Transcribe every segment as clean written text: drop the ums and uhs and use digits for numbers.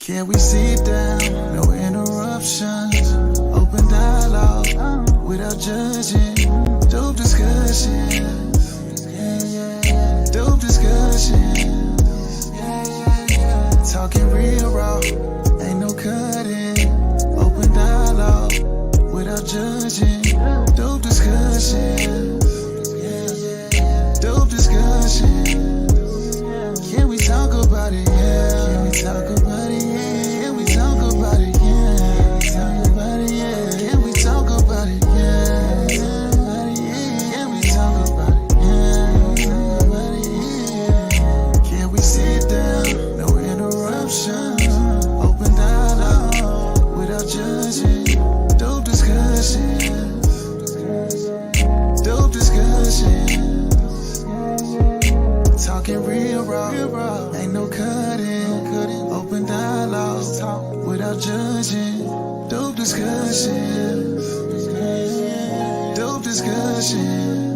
Can we sit down? No interruptions. Open dialogue without judging. Dope discussions. Dope discussions. Talking real raw. Ain't no cutting. Open dialogue without judging. Dope discussions. Dope discussions. Can we talk about it? Yeah. Can we talk about it? Yeah. Can we talk about it? Yeah. Can we talk about it? Yeah. Can we talk about it? Yeah. Can we sit down? No interruptions. Open dialogue without judging. Dope discussions. Dope discussions. Talking real raw, ain't no cutting. Open dialogue without judging. Dope discussions. Dope discussions.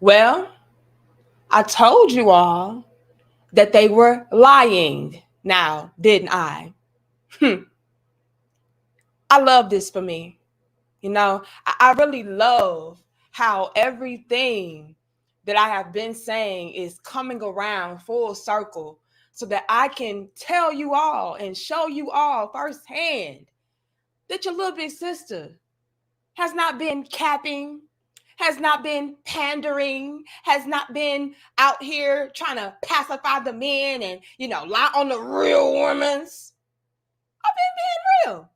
Well, I told you all that they were lying now, didn't I? I love this for me. You know, I really love how everything that I have been saying is coming around full circle so that I can tell you all and show you all firsthand that your little big sister has not been capping, has not been pandering, has not been out here trying to pacify the men and, lie on the real women's. I've been being real.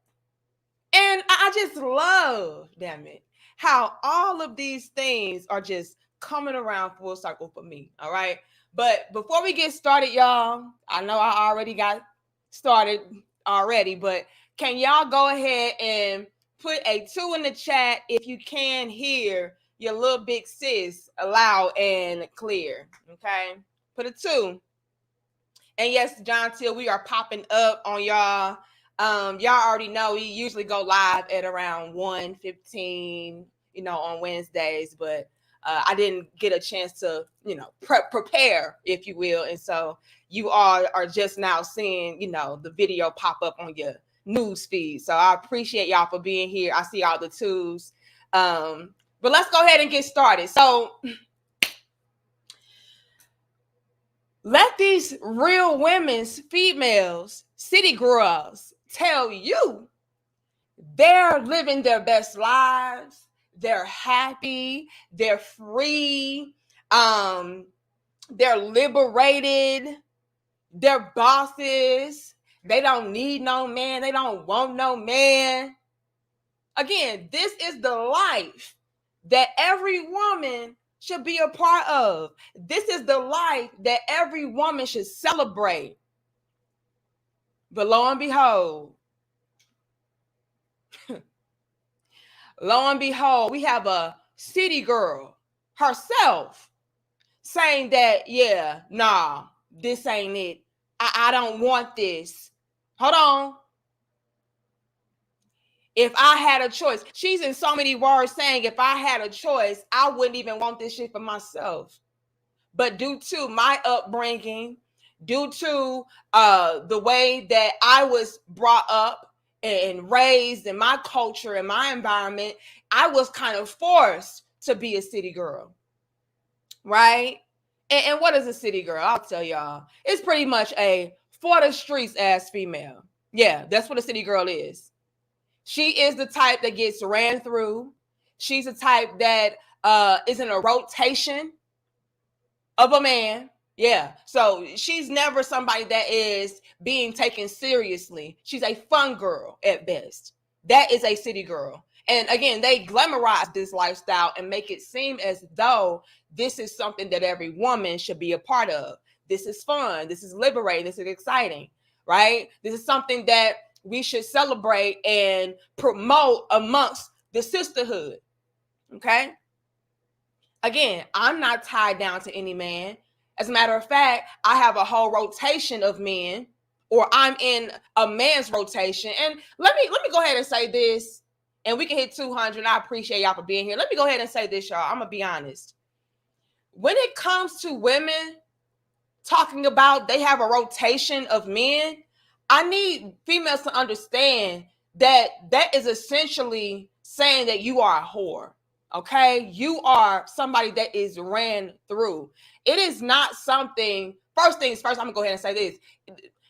And I just love, damn it, how all of these things are just coming around full circle for me. All right. But before we get started, y'all, I know I already got started already, but can y'all go ahead and put a 2 in the chat if you can hear your little big sis loud and clear? Okay. Put a 2. And yes, John Till, we are popping up on y'all. Y'all already know we usually go live at around 1:15, on Wednesdays, but I didn't get a chance to, prepare, if you will. And so you all are just now seeing, the video pop up on your news feed. So I appreciate y'all for being here. I see all the 2s. But let's go ahead and get started. So let these real women's, females, city girls tell you they're living their best lives. They're happy. They're free. They're liberated. They're bosses. They don't need no man. They don't want no man. Again, this is the life that every woman should be a part of. This is the life that every woman should celebrate. But lo and behold, we have a city girl herself saying that, yeah, nah, this ain't it. I don't want this. Hold on. If I had a choice, she's in so many words saying, if I had a choice, I wouldn't even want this shit for myself. But due to my upbringing, due to the way that I was brought up and raised in my culture and my environment, I was kind of forced to be a city girl, right? And what is a city girl? I'll tell y'all. It's pretty much a for the streets ass female. Yeah, that's what a city girl is. She is the type that gets ran through. She's the type that is in a rotation of a man. Yeah. So she's never somebody that is being taken seriously. She's a fun girl at best. That is a city girl. And again, they glamorize this lifestyle and make it seem as though this is something that every woman should be a part of. This is fun. This is liberating. This is exciting, right? This is something that we should celebrate and promote amongst the sisterhood. Okay. Again, I'm not tied down to any man. As a matter of fact, I have a whole rotation of men, or I'm in a man's rotation. And let me go ahead and say this. and we can hit 200. I appreciate y'all for being here. Let me go ahead and say this, y'all. I'm going to be honest. When it comes to women talking about they have a rotation of men, I need females to understand that that is essentially saying that you are a whore. Okay, you are somebody that is ran through. It is not something. First things first, I'm gonna go ahead and say this: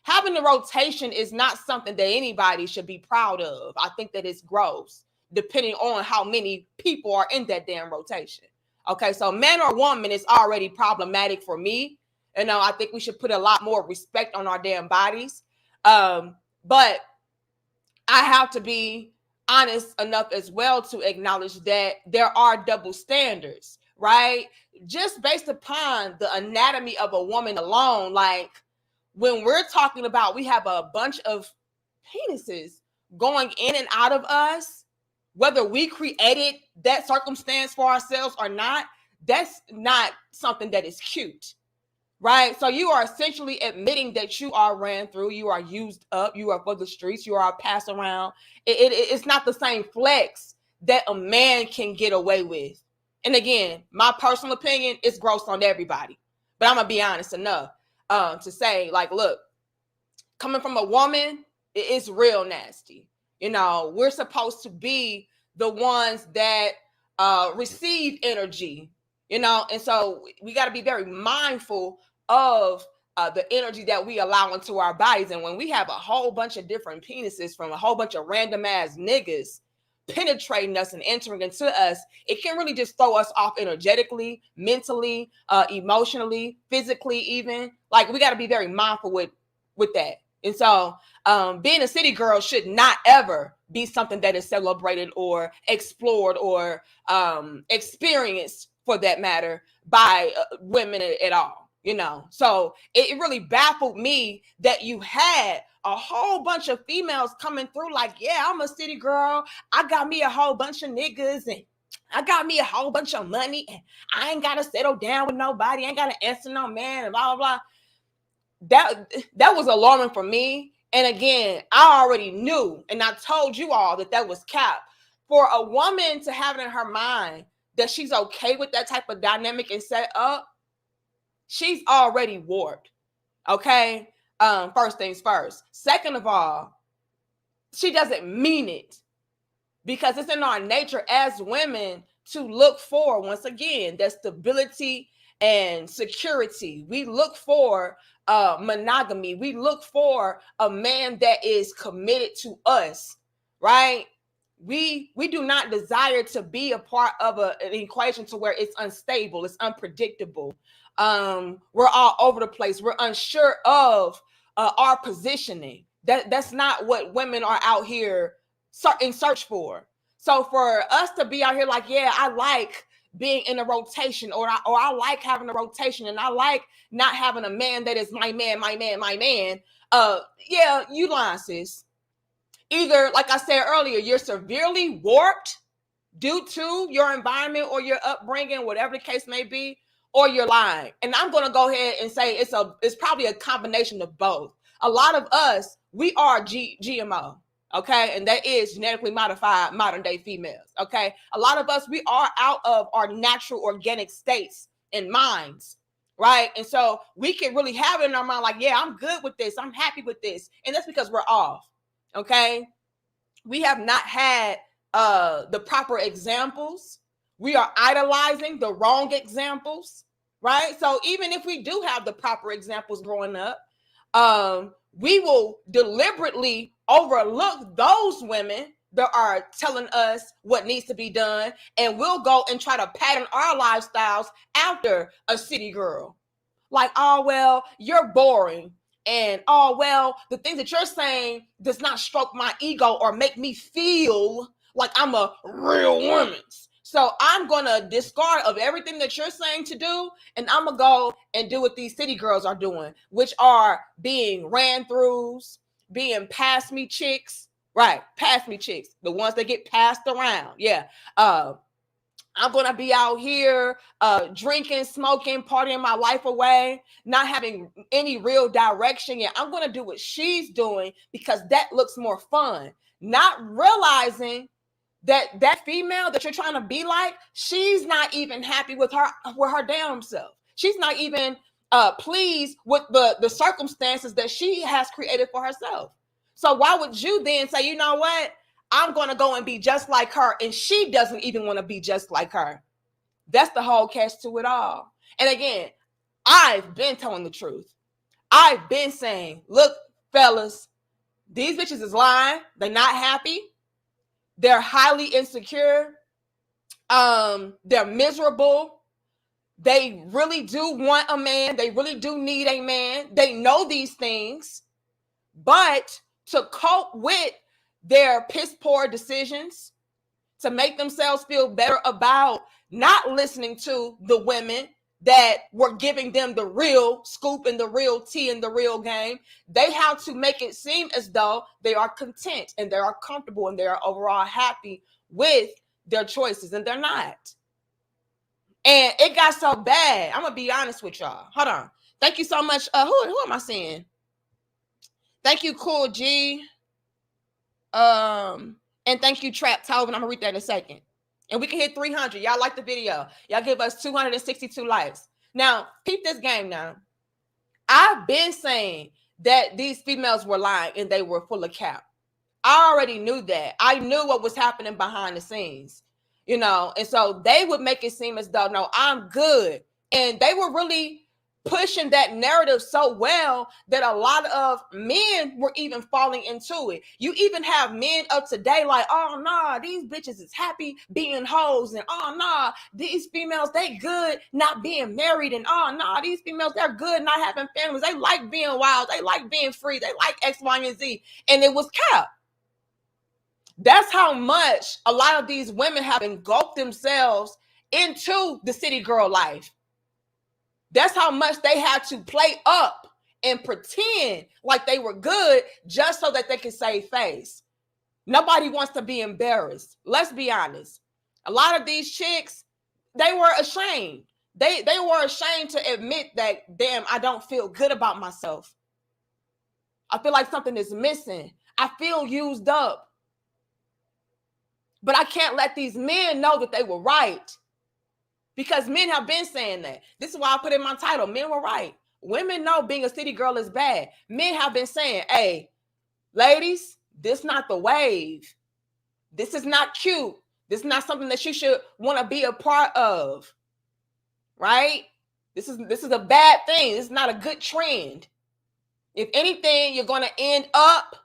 having the rotation is not something that anybody should be proud of. I think that it's gross, depending on how many people are in that damn rotation. Okay, so man or woman is already problematic for me. You know, I think we should put a lot more respect on our damn bodies. But I have to be honest enough as well to acknowledge that there are double standards, right? Just based upon the anatomy of a woman alone, like when we're talking about we have a bunch of penises going in and out of us, whether we created that circumstance for ourselves or not, that's not something that is cute. Right. So you are essentially admitting that you are ran through, you are used up, you are for the streets, you are passed around. It's not the same flex that a man can get away with. And again, my personal opinion is gross on everybody. But I'm going to be honest enough to say, like, look, coming from a woman, it's real nasty. You know, we're supposed to be the ones that receive energy, you know, and so we got to be very mindful of the energy that we allow into our bodies. And when we have a whole bunch of different penises from a whole bunch of random ass niggas penetrating us and entering into us, it can really just throw us off energetically, mentally, emotionally, physically, even. Like, we got to be very mindful with that. And so being a city girl should not ever be something that is celebrated or explored or experienced, for that matter, by women at all. You know, so it really baffled me that you had a whole bunch of females coming through like, yeah, I'm a city girl. I got me a whole bunch of niggas and I got me a whole bunch of money and I ain't got to settle down with nobody. I ain't got to answer no man and blah, blah, blah. That was alarming for me. And again, I already knew, and I told you all that was cap. For a woman to have it in her mind that she's okay with that type of dynamic and set up, she's already warped. Okay. First things first. Second of all, she doesn't mean it, because it's in our nature as women to look for, once again, that stability and security. We look for monogamy. We look for a man that is committed to us, right? We do not desire to be a part of an equation to where it's unstable, it's unpredictable. We're all over the place. We're unsure of our positioning. That's not what women are out here in search for. So for us to be out here like, yeah, I like being in a rotation, or I like having a rotation, and I like not having a man that is my man. Yeah, you lying, sis. Either, like I said earlier, you're severely warped due to your environment or your upbringing, whatever the case may be, or you're lying. And I'm going to go ahead and say it's probably a combination of both. A lot of us, we are GMO, okay? And that is genetically modified modern day females, okay? A lot of us, we are out of our natural organic states and minds, right? And so we can really have it in our mind like, yeah, I'm good with this. I'm happy with this. And that's because we're off, okay? We have not had the proper examples. We are idolizing the wrong examples, right? So even if we do have the proper examples growing up, we will deliberately overlook those women that are telling us what needs to be done, and we'll go and try to pattern our lifestyles after a city girl. Like, oh, well, you're boring. And, oh, well, the things that you're saying does not stroke my ego or make me feel like I'm a real woman. So I'm going to discard of everything that you're saying to do, and I'm going to go and do what these city girls are doing, which are being ran throughs, being pass me chicks, right? Pass me chicks, the ones that get passed around. Yeah. I'm going to be out here drinking, smoking, partying my life away, not having any real direction. Yeah, I'm going to do what she's doing because that looks more fun. Not realizing that female that you're trying to be like, she's not even happy with her damn self. She's not even pleased with the circumstances that she has created for herself. So why would you then say, you know what, I'm going to go and be just like her, and she doesn't even want to be just like her? That's the whole catch to it all. And again, I've been telling the truth. I've been saying, look, fellas, these bitches is lying. They're not happy. They're highly insecure. They're miserable. They really do want a man. They really do need a man. They know these things. But to cope with their piss poor decisions, to make themselves feel better about not listening to the women that were giving them the real scoop and the real tea and the real game, they have to make it seem as though they are content and they are comfortable and they are overall happy with their choices, and they're not. And it got so bad. I'm gonna be honest with y'all. Hold on. Thank you so much. Who am I seeing? Thank you, Cool G. And thank you, Trap Tobin. I'm gonna read that in a second. And we can hit 300. Y'all like the video. Y'all give us 262 likes. Now, peep this game now. I've been saying that these females were lying and they were full of cap. I already knew that. I knew what was happening behind the scenes, you know, and so they would make it seem as though, no, I'm good. And they were really pushing that narrative so well that a lot of men were even falling into it. You even have men up today like, oh, nah, these bitches is happy being hoes. And oh, nah, these females, they good not being married. And oh, nah, these females, they're good not having families. They like being wild. They like being free. They like X, Y, and Z. And it was cap. That's how much a lot of these women have engulfed themselves into the city girl life. That's how much they had to play up and pretend like they were good just so that they could save face. Nobody wants to be embarrassed. Let's be honest. A lot of these chicks, they were ashamed. They were ashamed to admit that, damn, I don't feel good about myself. I feel like something is missing. I feel used up. But I can't let these men know that they were right. Because men have been saying that. This is why I put in my title, men were right. Women know being a city girl is bad. Men have been saying, hey, ladies, this not the wave. This is not cute. This is not something that you should want to be a part of. Right? This is a bad thing. This is not a good trend. If anything, you're going to end up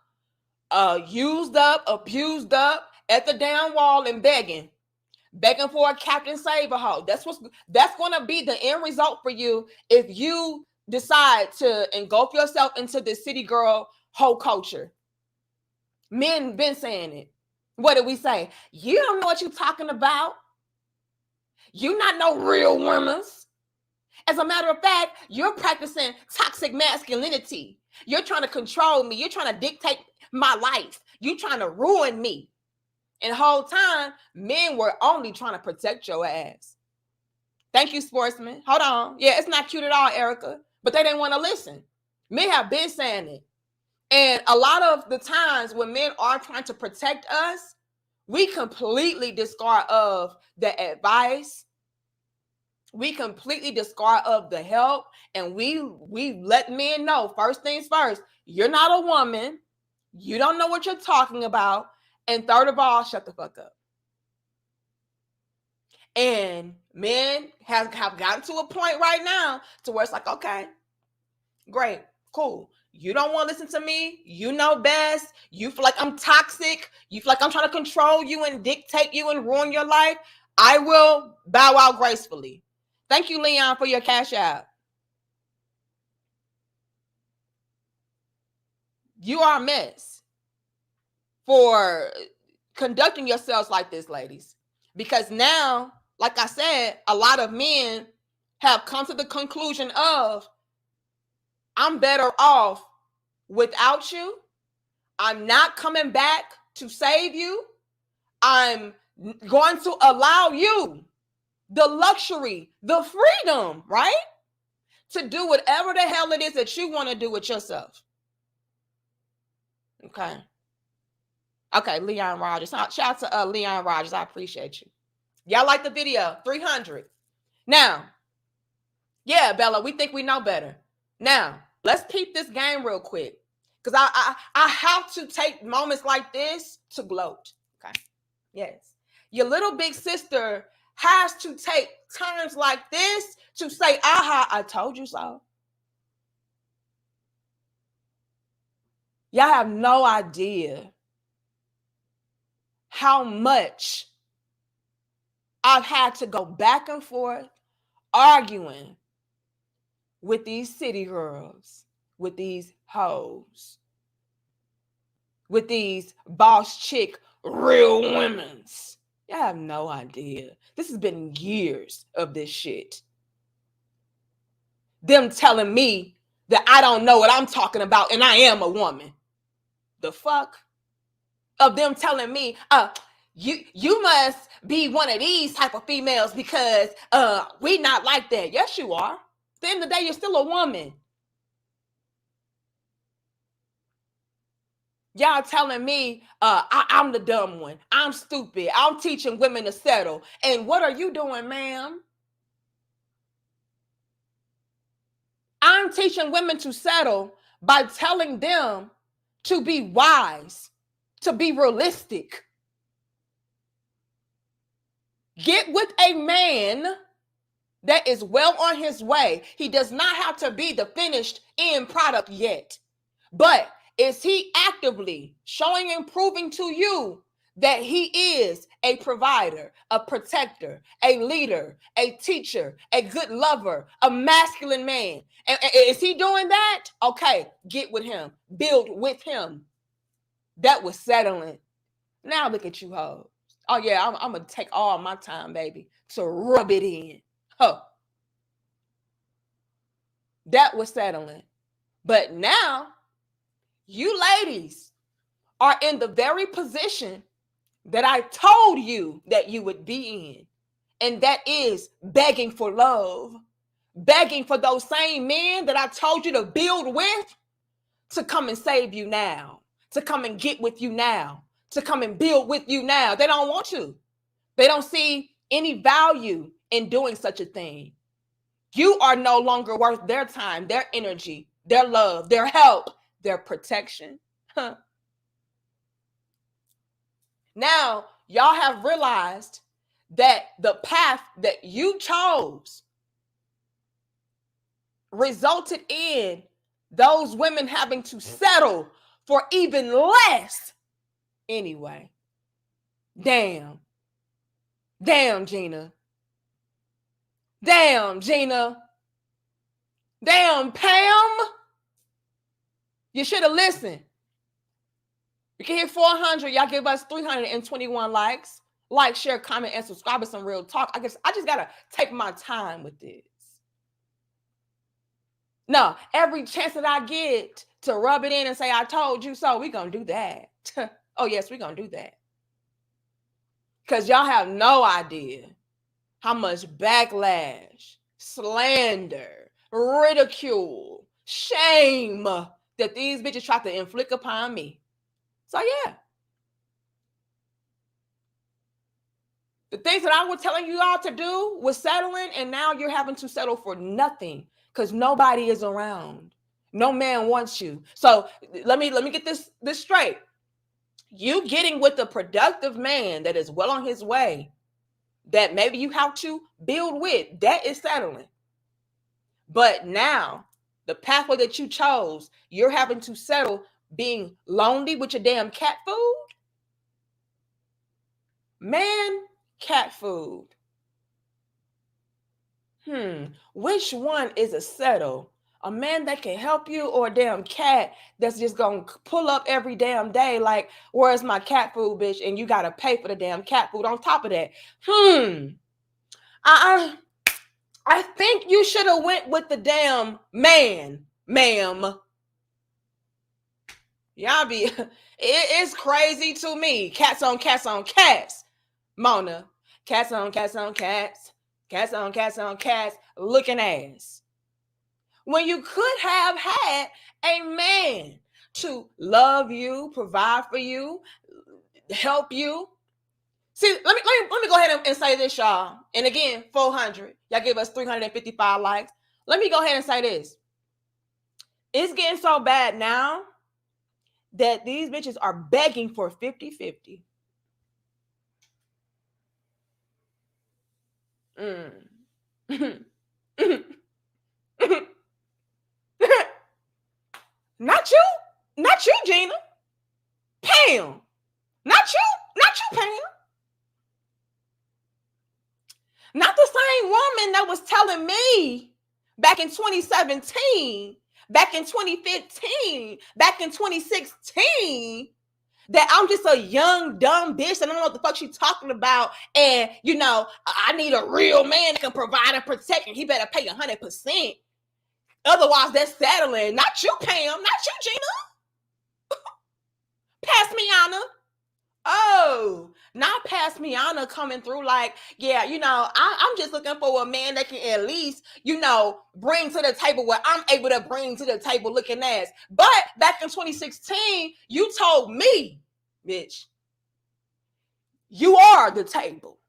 used up, abused up at the down wall and begging for a Captain Save a hoe. That's going to be the end result for you if you decide to engulf yourself into the city girl hoe culture. Men been saying it. What did we say? You don't know what you're talking about. You not no real women's. As a matter of fact, you're practicing toxic masculinity. You're trying to control me. You're trying to dictate my life. You're trying to ruin me. And the whole time, men were only trying to protect your ass. Thank you, sportsman. Hold on. Yeah, it's not cute at all, Erica. But they didn't want to listen. Men have been saying it. And a lot of the times when men are trying to protect us, we completely discard of the advice. We completely discard of the help. And we let men know, first things first, you're not a woman. You don't know what you're talking about. And third of all, shut the fuck up. And men have gotten to a point right now to where it's like, okay, great, cool. You don't want to listen to me. You know best. You feel like I'm toxic. You feel like I'm trying to control you and dictate you and ruin your life. I will bow out gracefully. Thank you, Leon, for your cash out. You are a mess for conducting yourselves like this, ladies. Because now, like I said, a lot of men have come to the conclusion of, I'm better off without you. I'm not coming back to save you. I'm going to allow you the luxury, the freedom, right? To do whatever the hell it is that you want to do with yourself. Okay. Okay, Leon Rogers. Shout out to Leon Rogers. I appreciate you. Y'all like the video? 300. Now, yeah, Bella, we think we know better. Now, let's peep this game real quick. Because I have to take moments like this to gloat. Okay. Yes. Your little big sister has to take times like this to say, aha, I told you so. Y'all have no idea how much I've had to go back and forth arguing with these city girls, with these hoes, with these boss chick real women's. Y'all have no idea. This has been years of this shit. Them telling me that I don't know what I'm talking about and I am a woman. The fuck? Of them telling me, you must be one of these type of females because we not like that. Yes, you are. At the end of the day, you're still a woman. Y'all telling me I'm the dumb one. I'm stupid. I'm teaching women to settle. And what are you doing, ma'am? I'm teaching women to settle by telling them to be wise, to be realistic. Get with a man that is well on his way. He does not have to be the finished end product yet. But is he actively showing and proving to you that he is a provider, a protector, a leader, a teacher, a good lover, a masculine man? And is he doing that? Okay, get with him. Build with him. That was settling. Now look at you, hoes. Oh, yeah, I'm going to take all my time, baby, to rub it in. Huh. That was settling. But now, you ladies are in the very position that I told you that you would be in. And that is begging for love. Begging for those same men that I told you to build with to come and save you now. To come and get with you now. To come and build with you now. They don't want to. They don't see any value in doing such a thing. You are no longer worth their time, their energy, their love, their help, their protection. Huh. Now, y'all have realized that the path that you chose resulted in those women having to settle for even less anyway. Damn. Damn, Gina. Damn, Gina. Damn, Pam. You should have listened. We can hit 400. Y'all give us 321 likes. Like, share, comment, and subscribe to Some Real Talk. I just got to take my time with this. No, every chance that I get to rub it in and say, I told you so, we're going to do that. Oh, yes, we're going to do that. Because y'all have no idea how much backlash, slander, ridicule, shame that these bitches try to inflict upon me. So, yeah. The things that I was telling you all to do was settling, and now you're having to settle for nothing because nobody is around. No man wants you. So let me get this straight. You getting with a productive man that is well on his way, that maybe you have to build with, that is settling. But now, the pathway that you chose, you're having to settle being lonely with your damn cat food? Man, cat food. Which one is a settle? A man that can help you or a damn cat that's just going to pull up every damn day like, where's my cat food, bitch? And you got to pay for the damn cat food on top of that. I think you should have went with the damn man, ma'am. Y'all be, it's crazy to me. Cats on cats on cats. Mona, cats on cats on cats. Cats on cats on cats. Looking ass. When you could have had a man to love you, provide for you, help you. See, let me go ahead and say this, y'all. And again, 400. Y'all give us 355 likes. Let me go ahead and say this. It's getting so bad now that these bitches are begging for 50-50. Not you, Gina. Pam. Not you, Pam. Not the same woman that was telling me back in 2017, back in 2015, back in 2016 that I'm just a young, dumb bitch and I don't know what the fuck she's talking about. And, I need a real man that can provide and protect, and he better pay 100%. Otherwise, that's settling. Not you, Pam. Not you, Gina. Pass me, Anna. Oh, not past Miana coming through like, yeah, I'm just looking for a man that can at least, bring to the table what I'm able to bring to the table looking ass. But back in 2016, you told me, bitch, you are the table.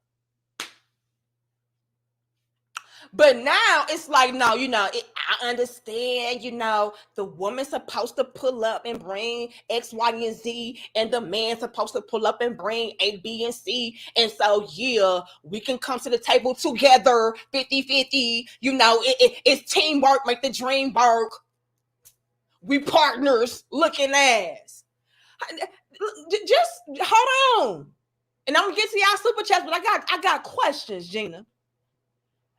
But now it's like, no, I understand, the woman's supposed to pull up and bring X, Y, and Z, and the man's supposed to pull up and bring A, B, and C. And so, yeah, we can come to the table together, 50-50. It's teamwork, make the dream work. We partners looking ass. Just hold on. And I'm going to get to y'all super chats, but I got questions, Gina.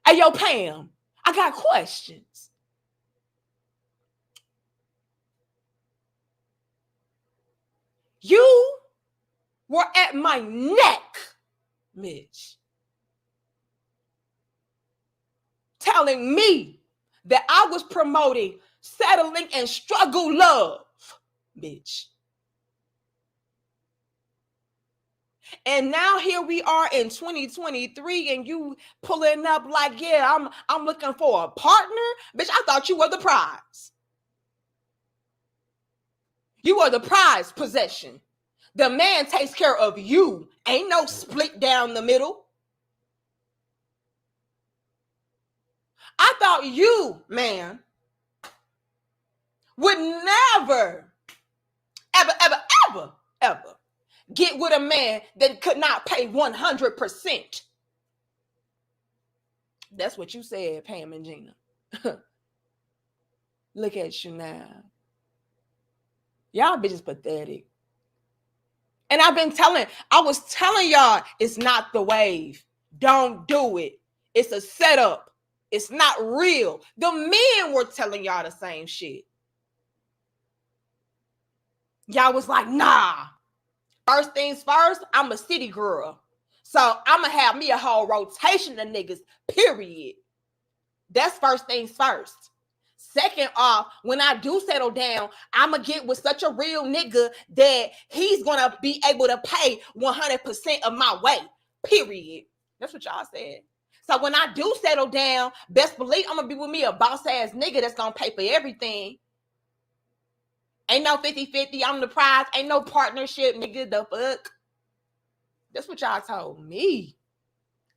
Hey, yo, Pam, I got questions. You were at my neck, Mitch, telling me that I was promoting settling and struggle love, bitch. And now here we are in 2023 and you pulling up like, yeah, I'm looking for a partner. Bitch, I thought you were the prize. You are the prize possession. The man takes care of you. Ain't no split down the middle. I thought you, man, would never, ever get with a man that could not pay 100%. That's what you said, Pam and Gina. Look at you now. Y'all bitches pathetic. And I was telling y'all, it's not the wave. Don't do it. It's a setup. It's not real. The men were telling y'all the same shit. Y'all was like, nah. First things first, I'm a city girl. So I'm going to have me a whole rotation of niggas, period. That's first things first. Second off, when I do settle down, I'm going to get with such a real nigga that he's going to be able to pay 100% of my way, period. That's what y'all said. So when I do settle down, best believe I'm going to be with me a boss-ass nigga that's going to pay for everything. Ain't no 50-50, I'm the prize. Ain't no partnership, nigga, the fuck. That's what y'all told me.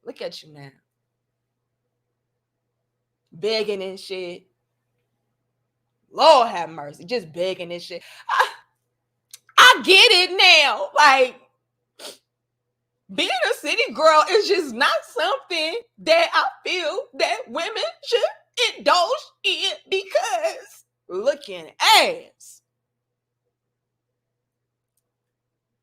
Look at you now. Begging and shit. Lord have mercy. Just begging and shit. I get it now. Like, being a city girl is just not something that I feel that women should indulge in because looking ass.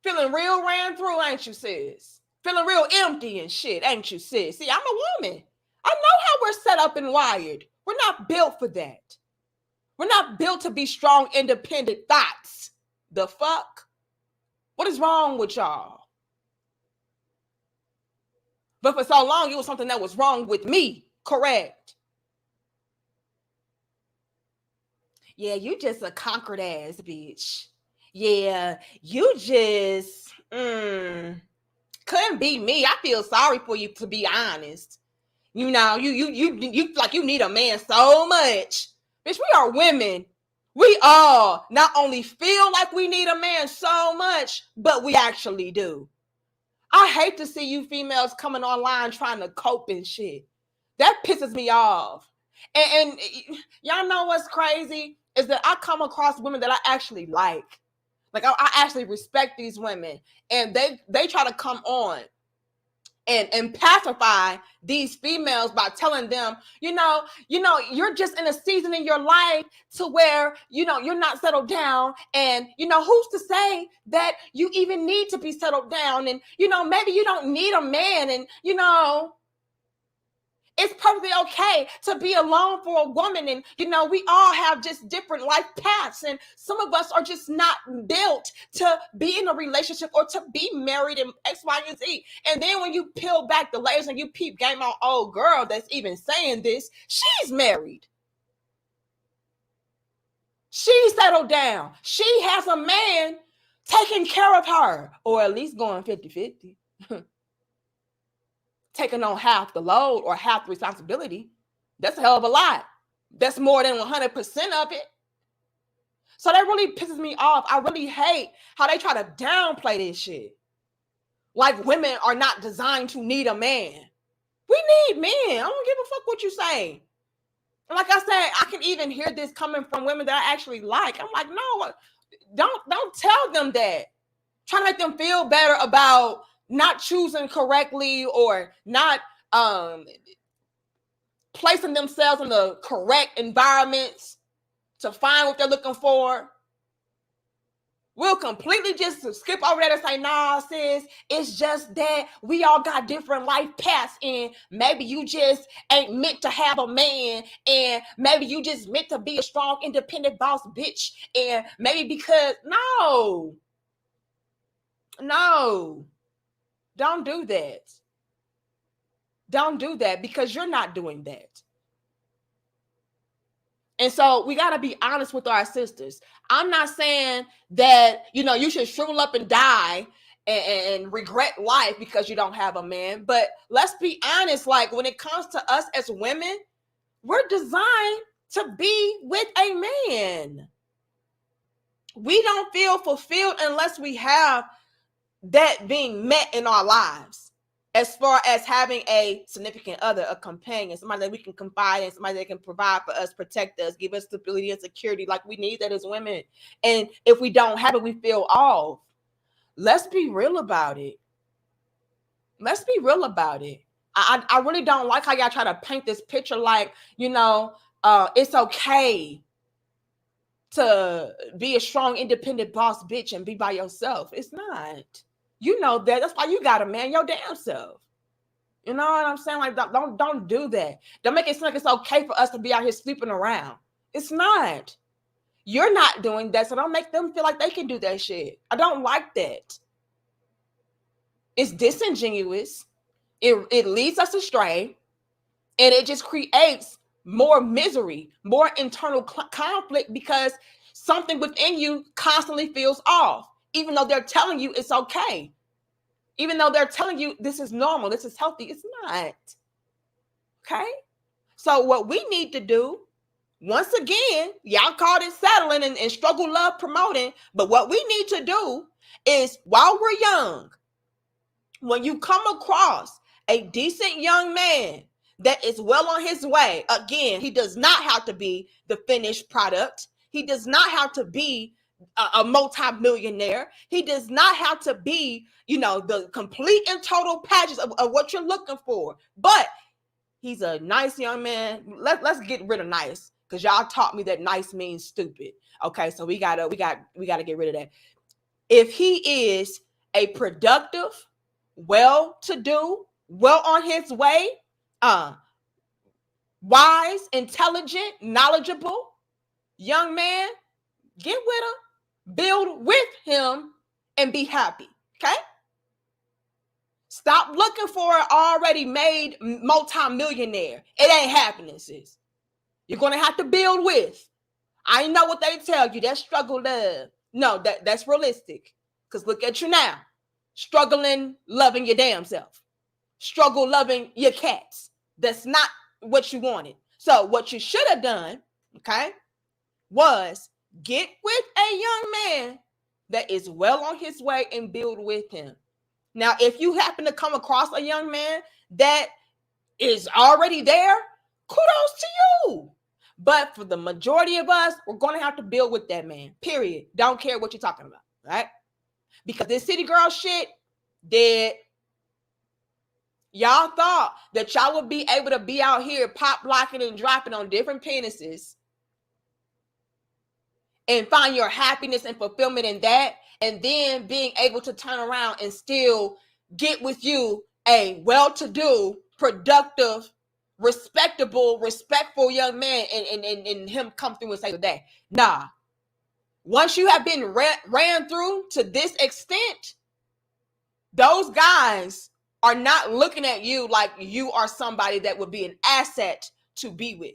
Feeling real ran through, ain't you, sis? Feeling real empty and shit, ain't you, sis? See, I'm a woman. I know how we're set up and wired. We're not built for that. We're not built to be strong, independent thoughts. The fuck? What is wrong with y'all? But for so long, it was something that was wrong with me. Correct. Yeah, you just a conquered ass bitch. Yeah, you just couldn't be me. I feel sorry for you, to be honest. You like you need a man so much. Bitch, we are women. We all not only feel like we need a man so much, but we actually do. I hate to see you females coming online trying to cope and shit. That pisses me off. And y'all know what's crazy is that I come across women that I actually like. Like I actually respect these women, and they try to come on and pacify these females by telling them, you're just in a season in your life to where, you're not settled down. And, who's to say that you even need to be settled down? And, maybe you don't need a man. And, it's perfectly okay to be alone for a woman. And, we all have just different life paths. And some of us are just not built to be in a relationship or to be married and X, Y, and Z. And then when you peel back the layers and you peep game on old girl that's even saying this, she's married. She's settled down. She has a man taking care of her, or at least going 50-50. Taking on half the load or half the responsibility. That's a hell of a lot. That's more than 100% of it. So that really pisses me off. I really hate how they try to downplay this shit. Like women are not designed to need a man. We need men. I don't give a fuck what you say. And like I said, I can even hear this coming from women that I actually like. I'm like, no, don't tell them that. Trying to make them feel better about not choosing correctly or not placing themselves in the correct environments to find what they're looking for. We'll completely just skip over that and say, nah, sis, it's just that we all got different life paths, and maybe you just ain't meant to have a man, and maybe you just meant to be a strong, independent boss bitch, and maybe because, no, don't do that. Don't do that, because you're not doing that. And so we got to be honest with our sisters. I'm not saying that, you should shrivel up and die and regret life because you don't have a man. But let's be honest, like when it comes to us as women, we're designed to be with a man. We don't feel fulfilled unless we have that being met in our lives. As far as having a significant other, a companion, somebody that we can confide in, somebody that can provide for us, protect us, give us stability and security. Like we need that as women. And if we don't have it, we feel off. Let's be real about it. Let's be real about it. I really don't like how y'all try to paint this picture like, it's okay to be a strong, independent boss bitch and be by yourself. It's not. You know that. That's why you got a man your damn self. You know what I'm saying? Like, don't do that. Don't make it seem like it's okay for us to be out here sleeping around. It's not. You're not doing that, so don't make them feel like they can do that shit. I don't like that. It's disingenuous. It leads us astray, and it just creates more misery, more internal conflict, because something within you constantly feels off. Even though they're telling you it's okay. Even though they're telling you this is normal, this is healthy, it's not. Okay? So what we need to do, once again, y'all called it settling and struggle love promoting, but what we need to do is, while we're young, when you come across a decent young man that is well on his way, again, he does not have to be the finished product. He does not have to be a multi-millionaire. He does not have to be, the complete and total package of what you're looking for. But he's a nice young man. Let's get rid of nice, because y'all taught me that nice means stupid. Okay, so we gotta get rid of that. If he is a productive, well-to-do, well on his way, wise, intelligent, knowledgeable young man, get with him. Build with him and be happy, okay? Stop looking for an already made multi-millionaire. It ain't happening, sis. You're going to have to build with. I know what they tell you. That's struggle love. No, that's realistic. Because look at you now. Struggling, loving your damn self. Struggle loving your cats. That's not what you wanted. So what you should have done, okay, was Get with a young man that is well on his way and build with him. Now, if you happen to come across a young man that is already there, kudos to you. But for the majority of us, we're going to have to build with that man, period. Don't care what you're talking about, right? Because this city girl shit, dead. Y'all thought that y'all would be able to be out here pop locking and dropping on different penises and find your happiness and fulfillment in that, and then being able to turn around and still get with you a well-to-do, productive, respectable, respectful young man, and him come through and say that. Nah. Once you have been ran through to this extent, those guys are not looking at you like you are somebody that would be an asset to be with.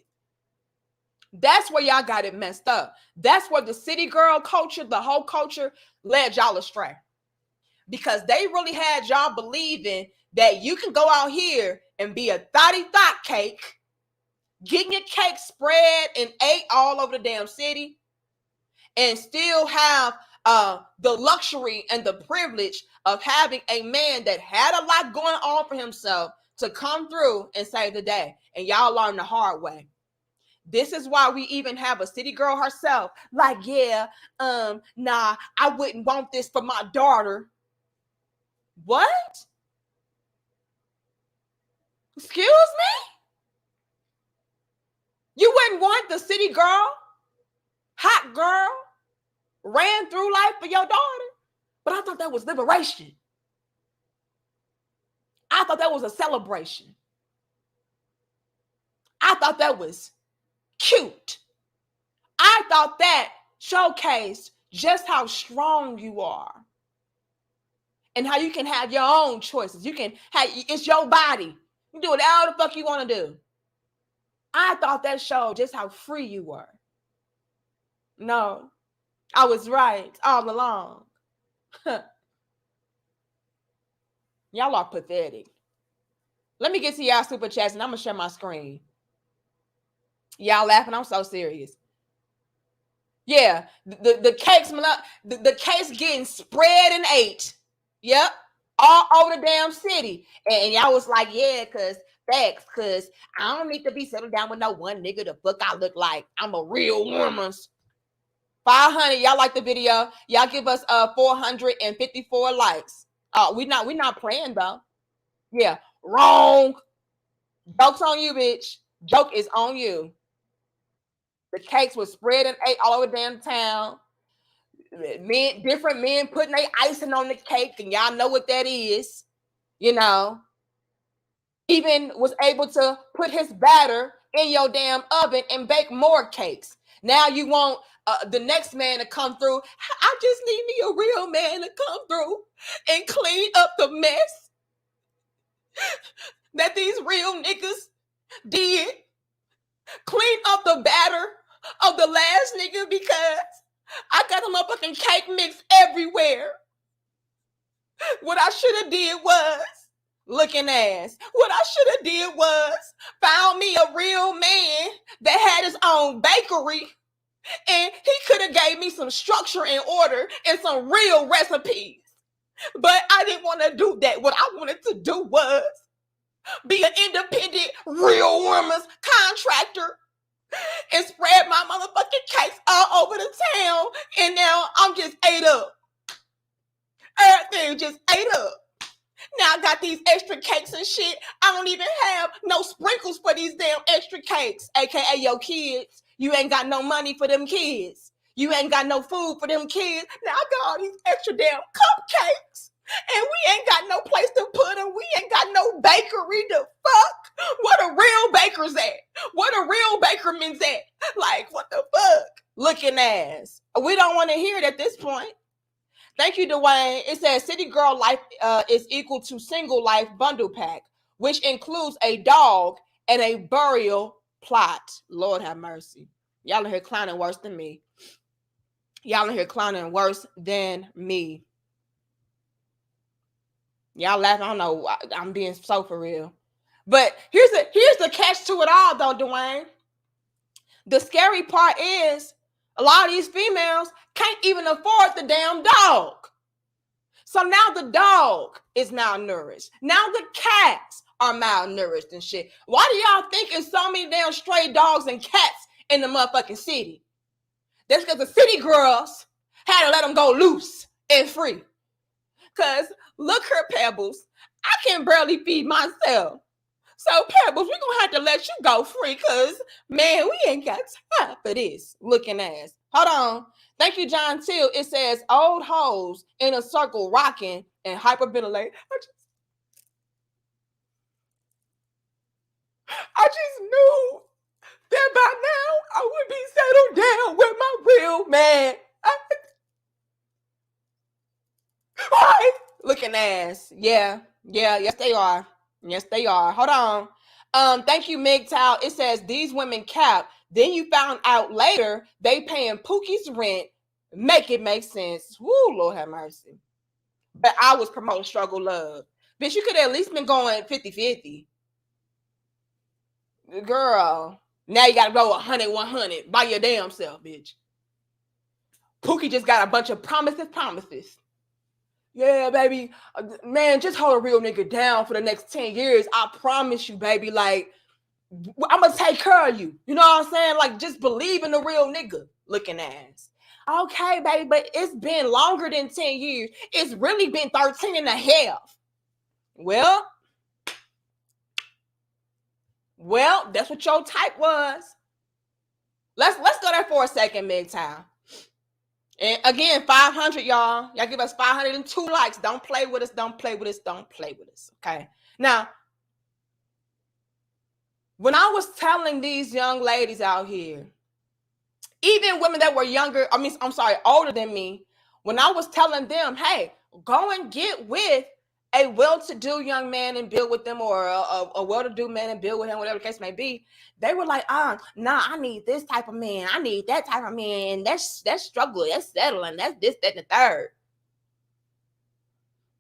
That's where y'all got it messed up. That's where the city girl culture, the whole culture, led y'all astray. Because they really had y'all believing that you can go out here and be a thotty thot cake, getting your cake spread and ate all over the damn city, and still have the luxury and the privilege of having a man that had a lot going on for himself to come through and save the day. And y'all learn the hard way. This is why we even have a city girl herself. Like, yeah, nah, I wouldn't want this for my daughter. What? Excuse me? You wouldn't want the city girl, hot girl, ran through life for your daughter? But I thought that was liberation. I thought that was a celebration. I thought that was cute. I thought that showcased just how strong you are and how you can have your own choices. You can have, it's your body. You do whatever the fuck you want to do. I thought that showed just how free you were. No, I was right all along. Y'all are pathetic. Let me get to y'all super chats and I'm going to share my screen. Y'all laughing? I'm so serious. Yeah, the cakes getting spread and ate. Yep, all over the damn city. And y'all was like, yeah, because I don't need to be settled down with no one nigga the fuck I look like. I'm a real woman. 500. Y'all like the video? Y'all give us 454 likes. We not playing though. Yeah, wrong. Joke's on you, bitch. Joke is on you. The cakes were spread and ate all over damn town. Different men putting their icing on the cake, and y'all know what that is. You know, even was able to put his batter in your damn oven and bake more cakes. Now you want the next man to come through. I just need me a real man to come through and clean up the mess that these real niggas did. Clean up the batter of the last nigga because I got a motherfucking cake mix everywhere. What I should have did was looking ass. What I should have did was found me a real man that had his own bakery, and he could have gave me some structure and order and some real recipes. But I didn't want to do that. What I wanted to do was be an independent, real woman's contractor and spread my motherfucking cakes all over the town. And now I'm just ate up. Everything just ate up. Now I got these extra cakes and shit. I don't even have no sprinkles for these damn extra cakes. AKA your kids. You ain't got no money for them kids. You ain't got no food for them kids. Now I got all these extra damn cupcakes. And we ain't got no place to put them. We ain't got no bakery to fuck. Where the real bakers at? Where the real bakermen's at? Like, what the fuck? Looking ass. We don't want to hear it at this point. Thank you, Dwayne. It says City Girl life is equal to single life bundle pack, which includes a dog and a burial plot. Lord have mercy. Y'all in here clowning worse than me. Y'all in here clowning worse than me. Y'all laughing. I don't know. I'm being so for real. But here's the catch to it all, though, Dwayne. The scary part is A lot of these females can't even afford the damn dog. So now the dog is malnourished. Now the cats are malnourished and shit. Why do y'all think there's so many damn stray dogs and cats in the motherfucking city? That's because the city girls had to let them go loose and free. Because look here, Pebbles, I can barely feed myself. So, Pebbles, we're going to have to let you go free because, man, we ain't got time for this looking ass. Hold on. Thank you, John Till. It says, old hoes in a circle rocking and hyperventilate. I just knew that by now I would be settled down with my real man. Right? Looking ass. Yeah. Yes, they are. Yes, they are. Hold on. Thank you, MGTOW. It says these women cap. Then you found out later they paying Pookie's rent. Make it make sense. Woo, Lord have mercy. But I was promoting struggle love. Bitch, you could have at least been going 50-50. Girl, now you gotta go 100-100 by your damn self, bitch. Pookie just got a bunch of promises. Yeah, baby. Man, just hold a real nigga down for the next 10 years. I promise you, baby. Like, I'm gonna take care of you. You know what I'm saying? Like, just believe in the real nigga looking ass. Okay, baby, but it's been longer than 10 years. It's really been 13 and a half. Well, that's what your type was. Let's go there for a second, MGTOW. And again, 500, y'all. Y'all give us 502 likes. Don't play with us. Don't play with us. Don't play with us. Okay. Now, when I was telling these young ladies out here, even women that were younger, older than me, when I was telling them, hey, go and get with a well-to-do young man and build with them, or a well-to-do man and build with him, whatever the case may be, they were like, nah, I need this type of man. I need that type of man. That's struggle. That's settling. That's this, that, and the third.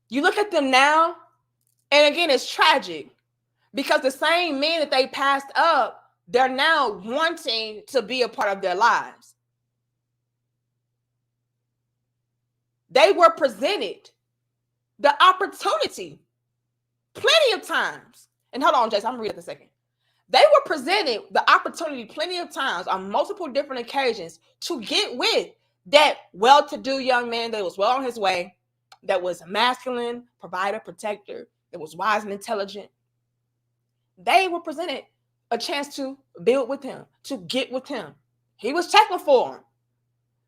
You look at them now, and again, it's tragic because the same men that they passed up, they're now wanting to be a part of their lives. They were presented the opportunity plenty of times. And hold on, Jason, I'm reading it a second. They were presented the opportunity plenty of times on multiple different occasions to get with that well-to-do young man that was well on his way, that was masculine, provider, protector, that was wise and intelligent. They were presented a chance to build with him, to get with him. He was checking for him.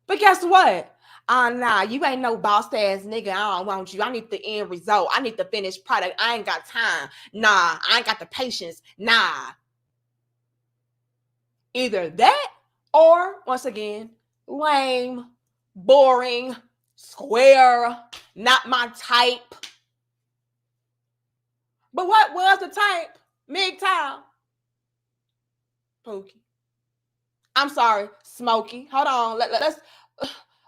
But guess what? Nah, you ain't no boss ass nigga. I don't want you. I need the end result. I need the finished product. I ain't got time. Nah, I ain't got the patience. Nah. Either that or, once again, lame, boring, square, not my type. But what was the type? MGTOW. Pookie. I'm sorry, Smokey. Hold on.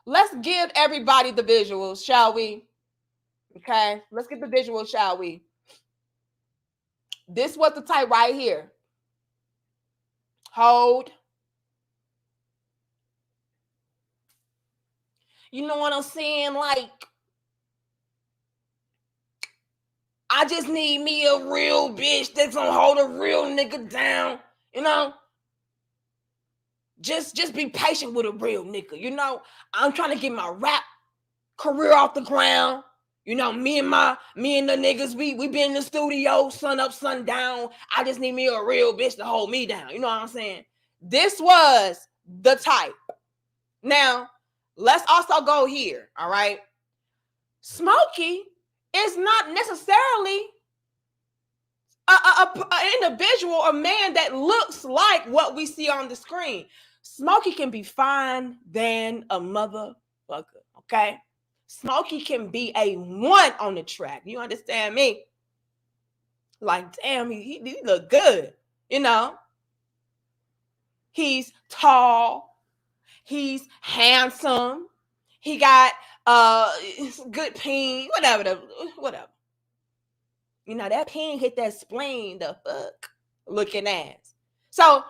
Let's give everybody the visuals, shall we? Okay, let's get the visuals, shall we? This was the type right here. Hold. You know what I'm saying? Like, I just need me a real bitch that's gonna hold a real nigga down. You know? Just be patient with a real nigga. You know, I'm trying to get my rap career off the ground. You know, me and the niggas, we be in the studio, sun up, sun down. I just need me a real bitch to hold me down. You know what I'm saying? This was the type. Now, let's also go here, all right? Smokey is not necessarily an individual, a man that looks like what we see on the screen. Smokey can be fine than a motherfucker, okay? Smokey can be a one on the track. You understand me? Like, damn, he look good, you know? He's tall. He's handsome. He got good peen, whatever. You know, that peen hit that spleen, the fuck looking ass. So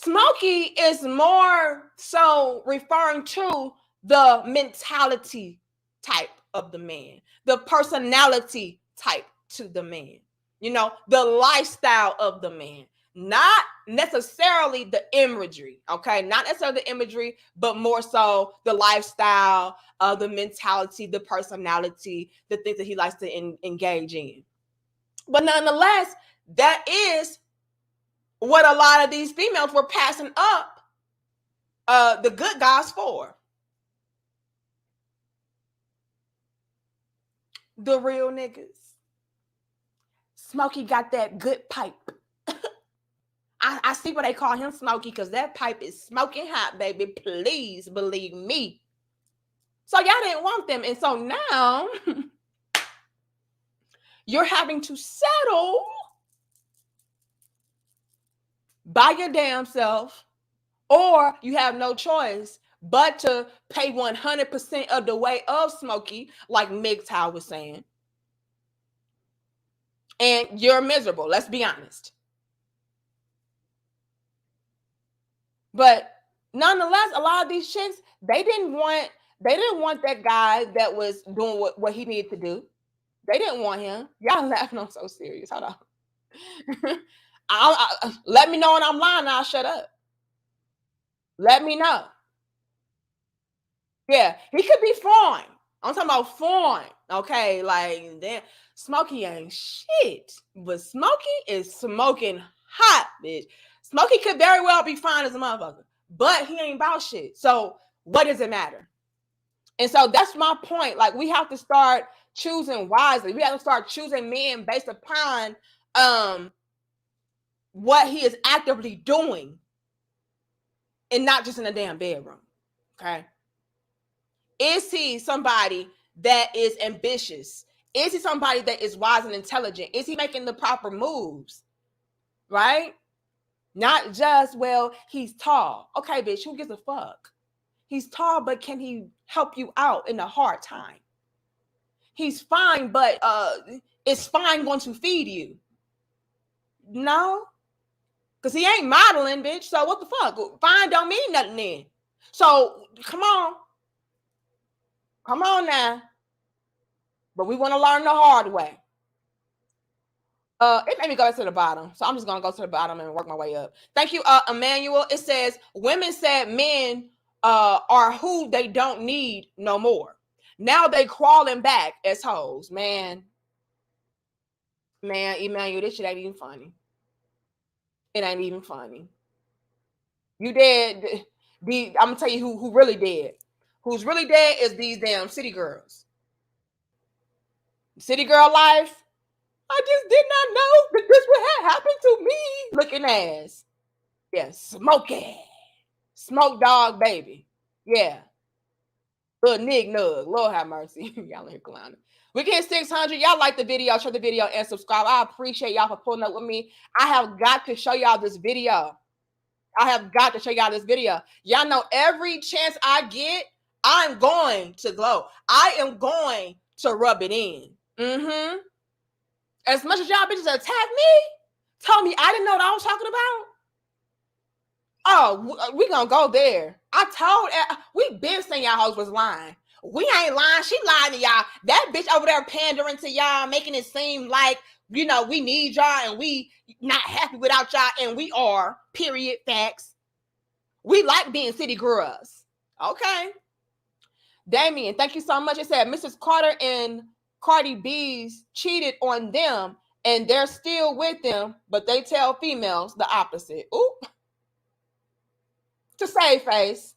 Smokey is more so referring to the mentality type of the man, the personality type to the man, the lifestyle of the man, not necessarily the imagery, okay? Not necessarily the imagery, but more so the lifestyle, the mentality, the personality, the things that he likes to engage in. But nonetheless, that is what a lot of these females were passing up the good guys for. The real niggas. Smokey got that good pipe. I see what they call him Smokey, because that pipe is smoking hot, baby. Please believe me. So y'all didn't want them. And so now you're having to settle by your damn self, or you have no choice but to pay 100% of the way of Smokey, like MGTOW was saying. And you're miserable, let's be honest. But nonetheless, a lot of these chicks, they didn't want that guy that was doing what he needed to do. They didn't want him. Y'all laughing, I'm so serious. Hold on. Let me know when I'm lying, I'll shut up. Let me know. Yeah, he could be fine. I'm talking about fine. Okay, like then Smokey ain't shit. But Smokey is smoking hot, bitch. Smokey could very well be fine as a motherfucker, but he ain't about shit. So what does it matter? And so that's my point. Like, we have to start choosing wisely. We have to start choosing men based upon what he is actively doing, and not just in a damn bedroom. Okay. Is he somebody that is ambitious? Is he somebody that is wise and intelligent? Is he making the proper moves? Right? Not just, well, he's tall. Okay, bitch, who gives a fuck? He's tall, but can he help you out in a hard time? He's fine, but is fine going to feed you? No. Because he ain't modeling, bitch. So what the fuck? Fine don't mean nothing then. So come on. Come on now. But we want to learn the hard way. It made me go to the bottom. So I'm just going to go to the bottom and work my way up. Thank you, Emmanuel. It says, women said men are who they don't need no more. Now they crawling back as hoes. Man, Emmanuel, this shit ain't even funny. It ain't even funny. You dead. I'm going to tell you who really dead. Who's really dead is these damn city girls. City girl life. I just did not know that this would happen to me. Looking ass. Yeah, Smokey. Smoke dog baby. Yeah. Little nig nug. Lord have mercy. Y'all in here clowning. We get 600. Y'all like the video, share the video, and subscribe. I appreciate y'all for pulling up with me. I have got to show y'all this video. Y'all know every chance I get, I'm going to glow. I am going to rub it in. As much as y'all bitches attack me, told me I didn't know what I was talking about. Oh, we gonna go there. We been saying y'all hoes was lying. We ain't lying. She lying to y'all. That bitch over there pandering to y'all, making it seem like, we need y'all and we not happy without y'all, and we are. Period. Facts. We like being city girls. Okay. Damien, thank you so much. It said Mrs. Carter and Cardi B's cheated on them and they're still with them, but they tell females the opposite. Ooh. To save face.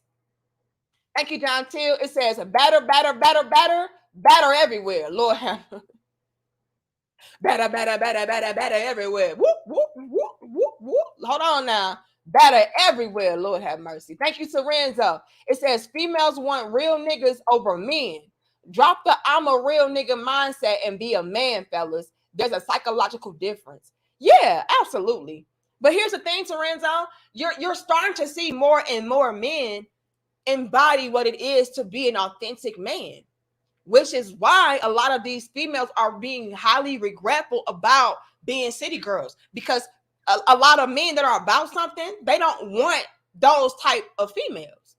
Thank you, John Till. It says better everywhere. Lord have better everywhere. Whoop, whoop, whoop, whoop, whoop. Hold on now. Better everywhere. Lord have mercy. Thank you, Sorenzo. It says females want real niggas over men. Drop the I'm a real nigga mindset and be a man, fellas. There's a psychological difference. Yeah, absolutely. But here's the thing, Sorenzo. You're starting to see more and more men embody what it is to be an authentic man, which is why a lot of these females are being highly regretful about being city girls, because a lot of men that are about something, they don't want those type of females.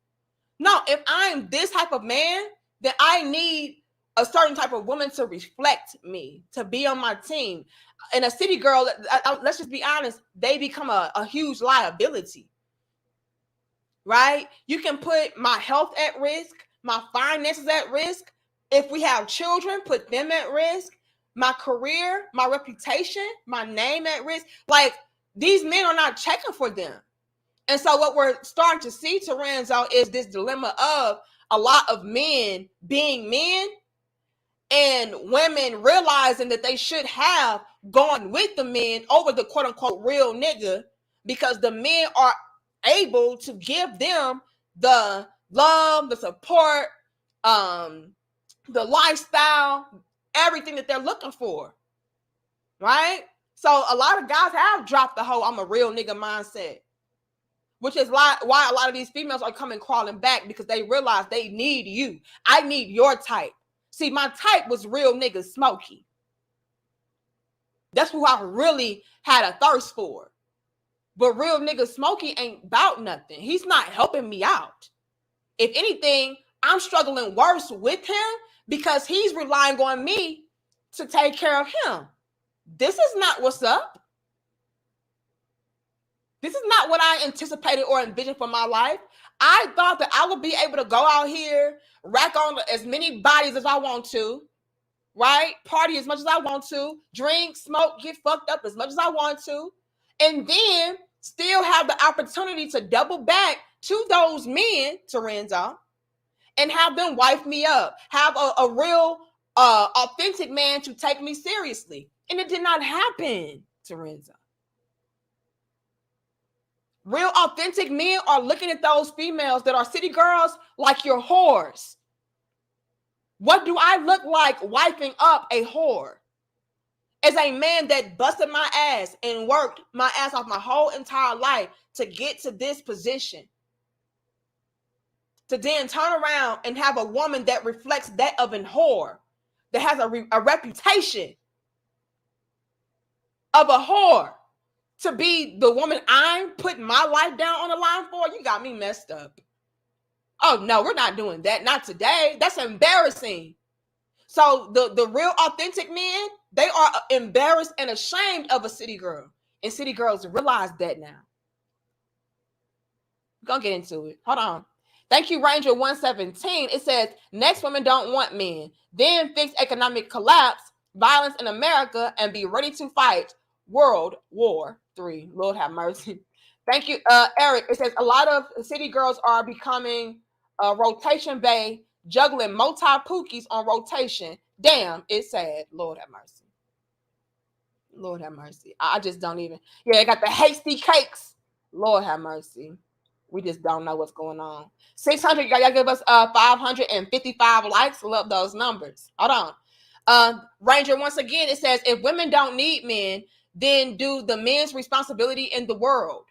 No, if I'm this type of man, then I need a certain type of woman to reflect me, to be on my team. And a city girl, let's just be honest, they become a huge liability, right? You can put my health at risk, my finances at risk. If we have children, put them at risk. My career, my reputation, my name at risk. Like, these men are not checking for them. And so what we're starting to see, Terenzo, is this dilemma of a lot of men being men and women realizing that they should have gone with the men over the quote unquote real nigga, because the men are able to give them the love, the support, the lifestyle, everything that they're looking for, right? So a lot of guys have dropped the whole I'm a real nigga mindset, which is why a lot of these females are coming crawling back, because they realize they need you. I need your type. See, my type was real nigga Smokey. That's who I really had a thirst for. But real nigga Smokey ain't about nothing. He's not helping me out. If anything, I'm struggling worse with him because he's relying on me to take care of him. This is not what's up. This is not what I anticipated or envisioned for my life. I thought that I would be able to go out here, rack on as many bodies as I want to, right? Party as much as I want to, drink, smoke, get fucked up as much as I want to, and then still have the opportunity to double back to those men, Terenzo, and have them wife me up, have a real authentic man to take me seriously. And it did not happen, Terenzo. Real authentic men are looking at those females that are city girls like you're whores. What do I look like wiping up a whore? As a man that busted my ass and worked my ass off my whole entire life to get to this position, to then turn around and have a woman that reflects that of a whore, that has a reputation of a whore, to be the woman I'm putting my life down on the line for, you got me messed up. Oh, no, we're not doing that. Not today. That's embarrassing. So the real authentic men, they are embarrassed and ashamed of a city girl. And city girls realize that now. We're going to get into it. Hold on. Thank you, Ranger 117. It says, next women don't want men. Then fix economic collapse, violence in America, and be ready to fight World War III. Lord have mercy. Thank you, Eric. It says a lot of city girls are becoming rotation bay, juggling multi-pookies on rotation. Damn, it's sad. Lord have mercy. Lord have mercy. I just don't even. Yeah, they got the hasty cakes. Lord have mercy. We just don't know what's going on. 600, y'all give us 555 likes. Love those numbers. Hold on. Ranger, once again, it says, if women don't need men, then do the men's responsibility in the world.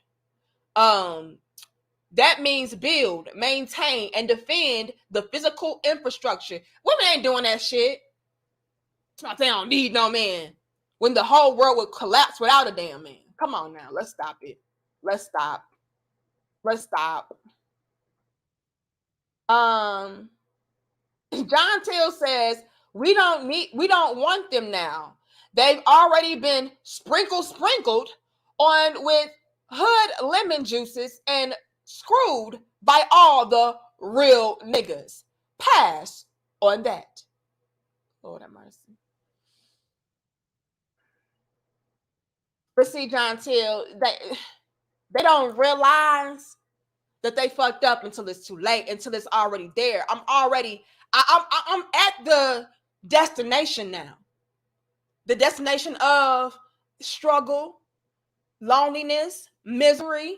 That means build, maintain, and defend the physical infrastructure. Women ain't doing that shit. It's not saying I don't need no man when the whole world would collapse without a damn man. Come on now, let's stop it. Let's stop. John Till says, we don't want them now. They've already been sprinkled on with hood lemon juices and screwed by all the real niggas. Pass on that. Lord have mercy. But see, John Till, they don't realize that they fucked up until it's too late, until it's already there. I'm at the destination now. The destination of struggle, loneliness, misery,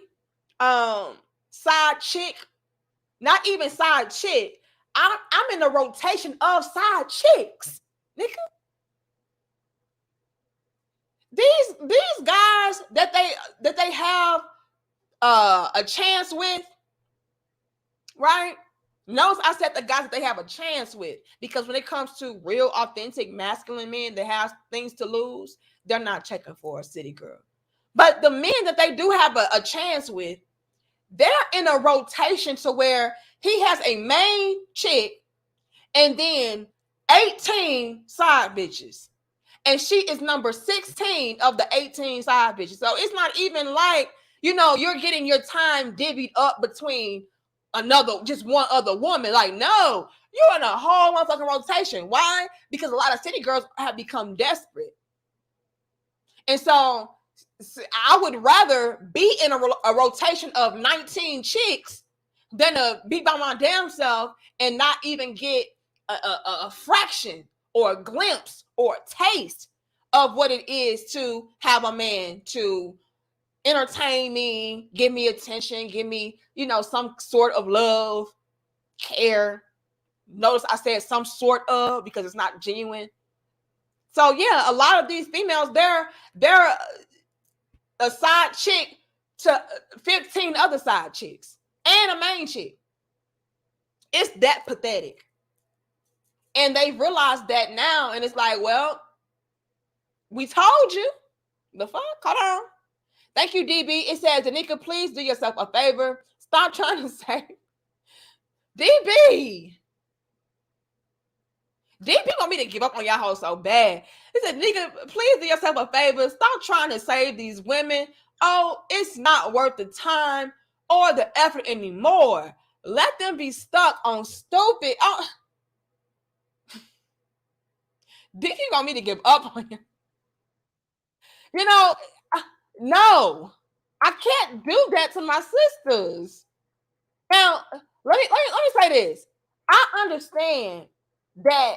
side chick, not even side chick. I'm in a rotation of side chicks, nigga. These guys that they have a chance with, right? Notice I said the guys that they have a chance with, because when it comes to real authentic masculine men that have things to lose, they're not checking for a city girl. But the men that they do have a chance with, they're in a rotation to where he has a main chick and then 18 side bitches. And she is number 16 of the 18 side bitches. So it's not even like, you're getting your time divvied up between just one other woman. Like, no, you're in a whole motherfucking rotation. Why? Because a lot of city girls have become desperate. And so I would rather be in a rotation of 19 chicks than to be by my damn self and not even get a fraction or a glimpse or a taste of what it is to have a man to entertain me, give me attention, give me, some sort of love, care. Notice I said some sort of, because it's not genuine. So yeah, a lot of these females, they're a side chick to 15 other side chicks and a main chick. It's that pathetic. And they've realized that now, and it's like, well, we told you. The fuck? Hold on. Thank you, DB. It says, Danica, please do yourself a favor. Stop trying to say. DB want me to give up on y'all hoes so bad. He said, nigga, please do yourself a favor. Stop trying to save these women. Oh, it's not worth the time or the effort anymore. Let them be stuck on stupid. Oh, DB want me to give up on you. No, I can't do that to my sisters. Now, let me say this. I understand that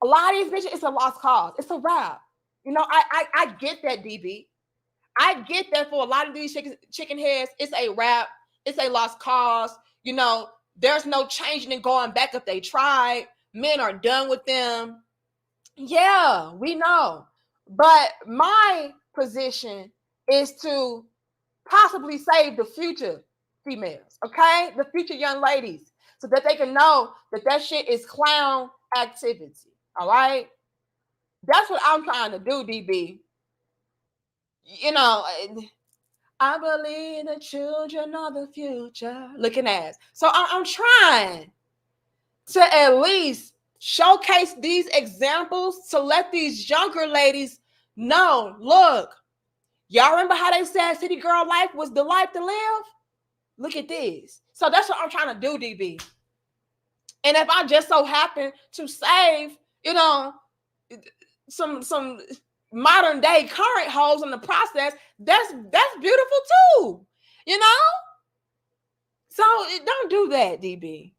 a lot of these bitches, it's a lost cause. It's a wrap. I get that, DB. I get that for a lot of these chicken heads, it's a wrap. It's a lost cause. There's no changing and going back if they tried. Men are done with them. Yeah, we know. But my position is to possibly save the future females, okay? The future young ladies, so that they can know that shit is clown activity, all right? That's what I'm trying to do, DB. I believe the children are the future. Looking at. So I'm trying to at least showcase these examples to let these younger ladies know, look, y'all remember how they said city girl life was the life to live? Look at this. So that's what I'm trying to do, DB. And if I just so happen to save, some modern day current hoes in the process, that's beautiful too. So don't do that, DB.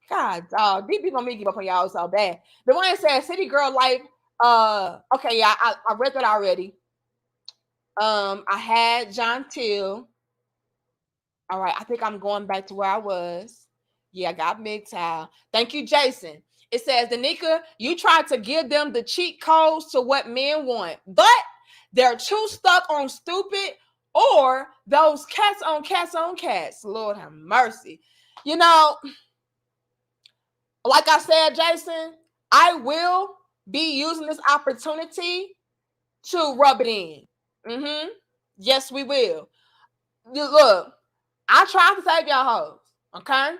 God, DB gonna make me give up on y'all so bad. The one that said city girl life, okay, yeah, I read that already. I had John Till. All right, I think I'm going back to where I was. Yeah, I got MGTOW. Thank you, Jason. It says, Danica, you tried to give them the cheat codes to what men want, but they're too stuck on stupid or those cats on cats on cats. Lord have mercy. Like I said, Jason, I will be using this opportunity to rub it in. Yes, we will. Look, I tried to save y'all hoes, okay?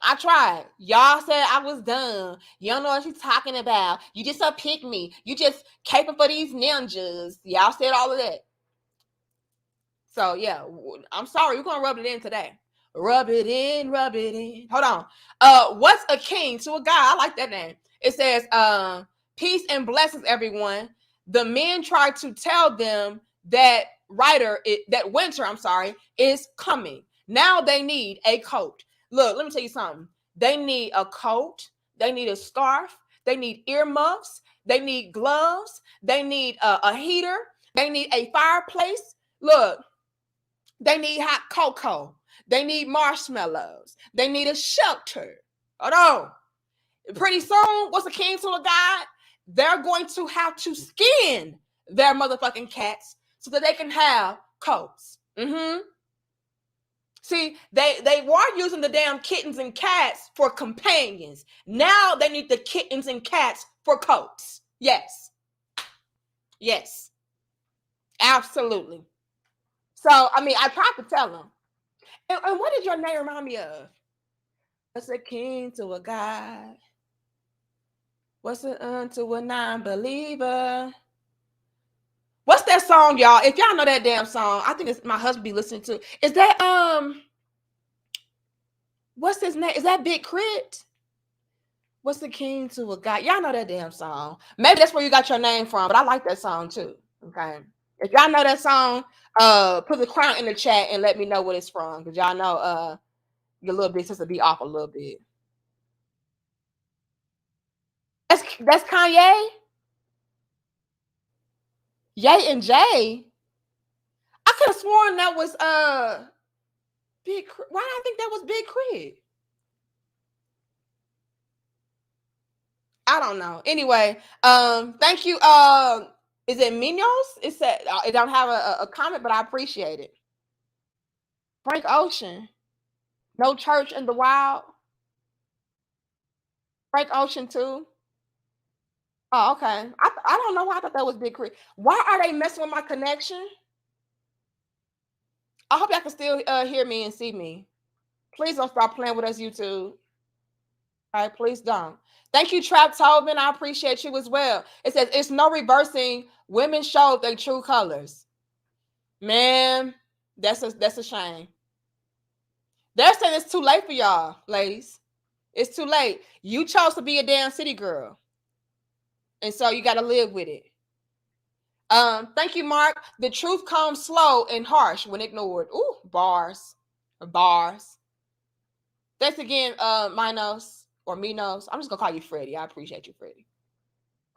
I tried. Y'all said I was dumb. You don't know what she's talking about. You just a pick me. You just caping for these ninjas. Y'all said all of that. So, yeah, I'm sorry. We're going to rub it in today. Rub it in, rub it in. Hold on. What's a king to a guy? I like that name. It says, peace and blessings, everyone. The men try to tell them that winter, is coming. Now they need a coat. Look, let me tell you something. They need a coat. They need a scarf. They need earmuffs. They need gloves. They need a heater. They need a fireplace. Look, they need hot cocoa. They need marshmallows. They need a shelter. Hold on. Pretty soon, what's a king to a god? They're going to have to skin their motherfucking cats so that they can have coats. See, they were using the damn kittens and cats for companions. Now they need the kittens and cats for coats. Yes. Absolutely. So, I mean, I tried to tell him. And what did your name remind me of? What's a king to a God? What's an unto a non-believer? What's that song, y'all? If y'all know that damn song, I think it's my husband be listening to. Is that what's his name? Is that Big Crit? What's the king to a God? Y'all know that damn song. Maybe that's where you got your name from, but I like that song too. Okay. If y'all know that song, put the crown in the chat and let me know what it's from. Because y'all know your little bit sister be off a little bit. That's Kanye? Ye and Jay. I could have sworn that was Big Crit. Why do I think that was Big Crit? I don't know. Anyway, thank you. Is it Minos? It said it don't have a comment, but I appreciate it. Frank Ocean. No Church in the Wild. Frank Ocean too. Oh, okay. I don't know why I thought that was Big Crit. Why are they messing with my connection? I hope y'all can still hear me and see me. Please don't stop playing with us, YouTube. All right, please don't. Thank you, Trap Tobin. I appreciate you as well. It says it's no reversing. Women show their true colors. Man, that's a shame. They're saying it's too late for y'all, ladies. It's too late. You chose to be a damn city girl. And so you got to live with it. Thank you, Mark. The truth comes slow and harsh when ignored. Ooh, bars. Bars. Thanks again, Minos or Minos. I'm just gonna call you Freddie. I appreciate you, Freddie.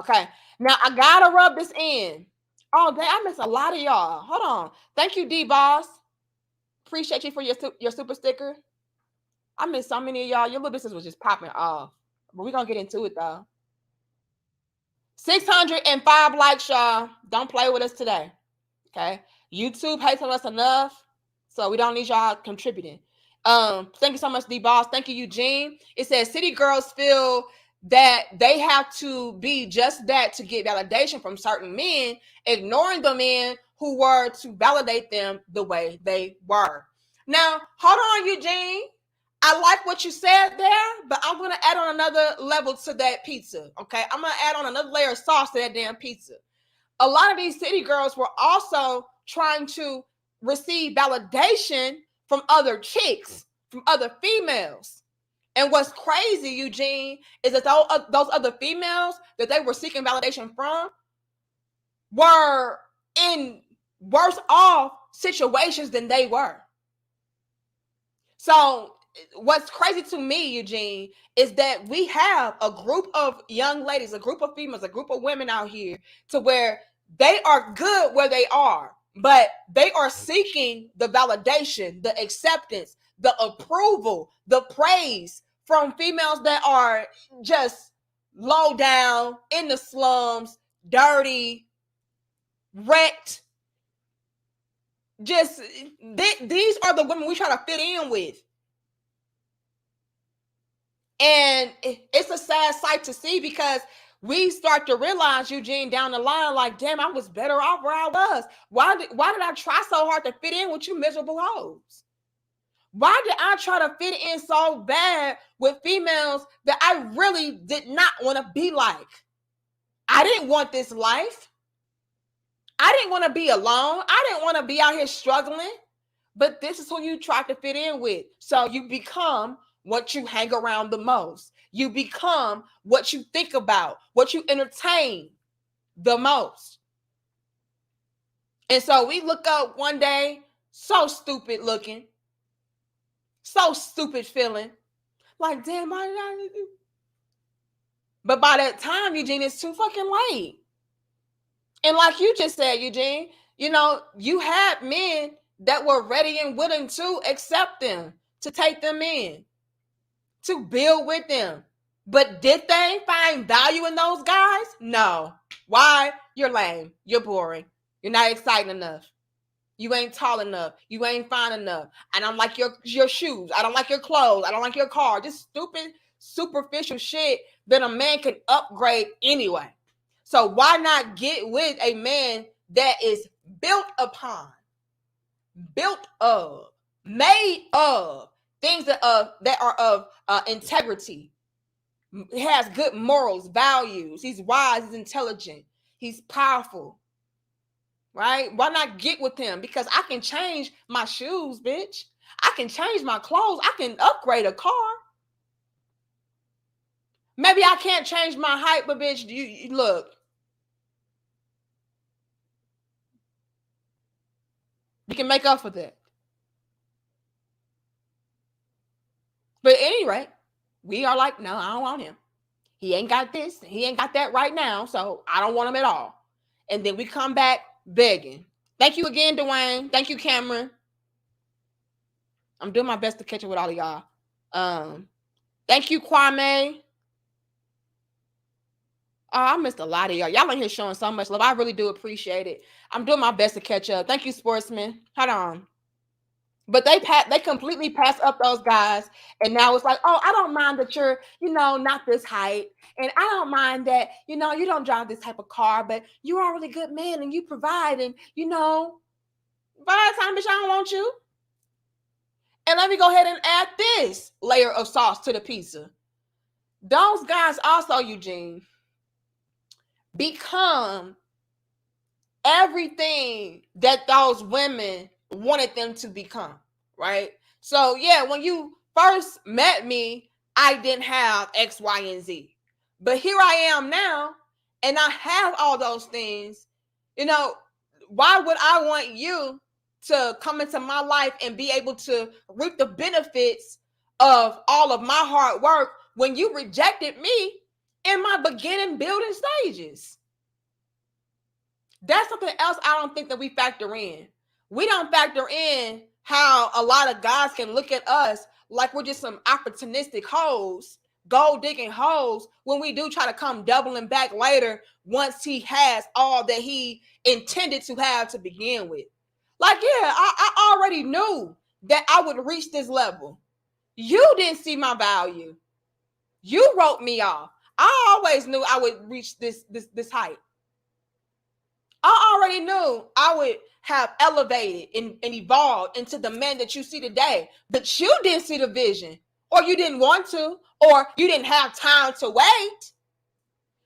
Okay. Now I gotta rub this in. Oh, dang, I miss a lot of y'all. Hold on. Thank you, D Boss. Appreciate you for your super sticker. I miss so many of y'all. Your little business was just popping off. But we're gonna get into it though. 605 likes, y'all. Don't play with us today. Okay. YouTube hates on us enough, so we don't need y'all contributing. Thank you so much, D-Boss. Thank you, Eugene. It says city girls feel that they have to be just that to get validation from certain men, ignoring the men who were to validate them the way they were. Now, hold on, Eugene. I like what you said there, but I'm going to add on another level to that pizza. Okay. I'm going to add on another layer of sauce to that damn pizza. A lot of these city girls were also trying to receive validation from other chicks, from other females. And what's crazy, Eugene, is that those other females that they were seeking validation from were in worse off situations than they were. So what's crazy to me, Eugene, is that we have a group of young ladies, a group of females, a group of women out here to where they are good where they are, but they are seeking the validation, the acceptance, the approval, the praise from females that are just low down, in the slums, dirty, wrecked. Just these are the women we try to fit in with. And it's a sad sight to see because we start to realize, Eugene, down the line, like, damn, I was better off where I was. Why did I try so hard to fit in with you miserable hoes? Why did I try to fit in so bad with females that I really did not want to be like? I didn't want this life. I didn't want to be alone. I didn't want to be out here struggling. But this is who you try to fit in with. So you become what you hang around the most. You become what you think about, what you entertain the most. And so we look up one day, so stupid looking, so stupid feeling, like, damn, why did I do? But by that time, Eugene, it's too fucking late. And like you just said, Eugene, you know, you had men that were ready and willing to accept them, to take them in, to build with them. But did they find value in those guys? No. Why? You're lame. You're boring. You're not exciting enough. You ain't tall enough. You ain't fine enough. I don't like your shoes. I don't like your clothes. I don't like your car. Just stupid, superficial shit that a man can upgrade anyway. So why not get with a man that is built upon, built of, made of things that are of integrity. He has good morals, values. He's wise, he's intelligent, he's powerful. Right? Why not get with him? Because I can change my shoes, bitch. I can change my clothes. I can upgrade a car. Maybe I can't change my height, but bitch, you look. You can make up for that. But at any rate, we are like, no, I don't want him. He ain't got this. He ain't got that right now. So I don't want him at all. And then we come back begging. Thank you again, Dwayne. Thank you, Cameron. I'm doing my best to catch up with all of y'all. Thank you, Kwame. Oh, I missed a lot of y'all. Y'all in here showing so much love. I really do appreciate it. I'm doing my best to catch up. Thank you, Sportsman. Hold on. But they completely passed up those guys. And now it's like, oh, I don't mind that you're, not this height. And I don't mind that, you don't drive this type of car, but you are a really good man and you provide. And, by the time, bitch, I don't want you. And let me go ahead and add this layer of sauce to the pizza. Those guys also, Eugene, become everything that those women wanted them to become, right? So yeah, when you first met me, I didn't have X, Y, and Z. But here I am now, and I have all those things. Why would I want you to come into my life and be able to reap the benefits of all of my hard work when you rejected me in my beginning building stages? That's something else I don't think that we factor in. We don't factor in how a lot of guys can look at us like we're just some opportunistic hoes, gold digging hoes, when we do try to come doubling back later once he has all that he intended to have to begin with. Like, yeah, I already knew that I would reach this level. You didn't see my value. You wrote me off. I always knew I would reach this height. I already knew I would have elevated and evolved into the man that you see today, but you didn't see the vision, or you didn't want to, or you didn't have time to wait.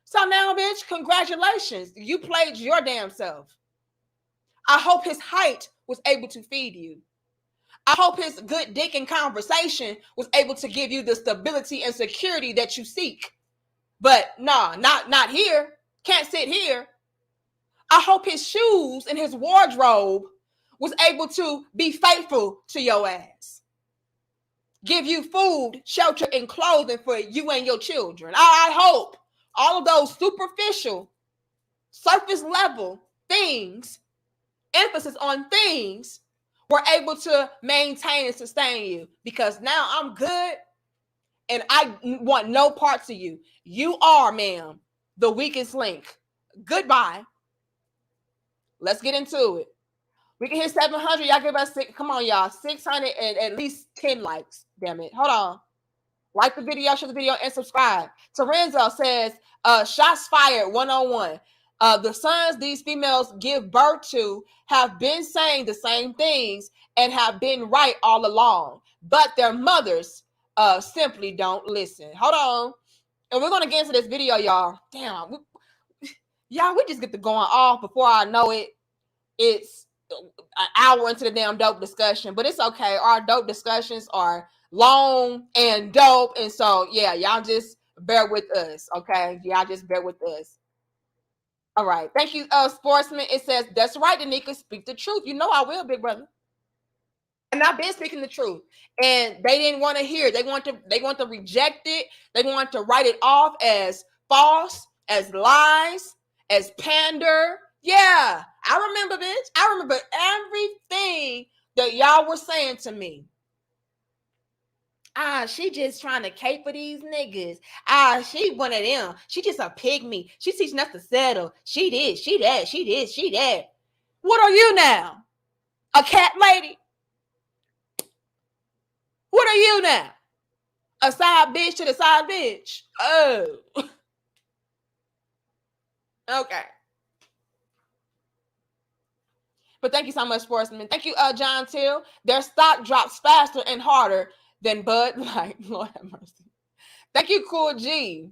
So now, bitch, congratulations. You played your damn self. I hope his height was able to feed you. I hope his good dick and conversation was able to give you the stability and security that you seek. But nah, not here. Can't sit here. I hope his shoes and his wardrobe was able to be faithful to your ass. Give you food, shelter, and clothing for you and your children. I hope all of those superficial, surface level things, emphasis on things, were able to maintain and sustain you. Because now I'm good and I want no parts of you. You are, ma'am, the weakest link. Goodbye. Let's get into it. We can hit 700. Y'all give us come on, y'all. 600 and at least 10 likes. Damn it. Hold on. Like the video, share the video, and subscribe. Terenzo says, shots fired 101. The sons these females give birth to have been saying the same things and have been right all along, but their mothers simply don't listen. Hold on. And we're going to get into this video, y'all. Damn. We just get to going off before I know it. It's an hour into the damn dope discussion, but it's okay. Our dope discussions are long and dope, and so yeah, y'all just bear with us, okay? Y'all just bear with us. All right, thank you, Sportsman. It says that's right, Danica. Speak the truth. You know I will, big brother. And I've been speaking the truth, and they didn't want to hear. They want to reject it. They want to write it off as false, as lies, as pander. Yeah, I remember, bitch. I remember everything that y'all were saying to me. She just trying to cape for these niggas. She one of them. She just a pygmy. She teaching us to settle. She did, she that, she did, she that. What are you now? A cat lady? What are you now? A side bitch to the side bitch? Oh. Okay. But thank you so much, Sportsman. Thank you, John Till. Their stock drops faster and harder than Bud Light. Lord have mercy. Thank you, Cool G.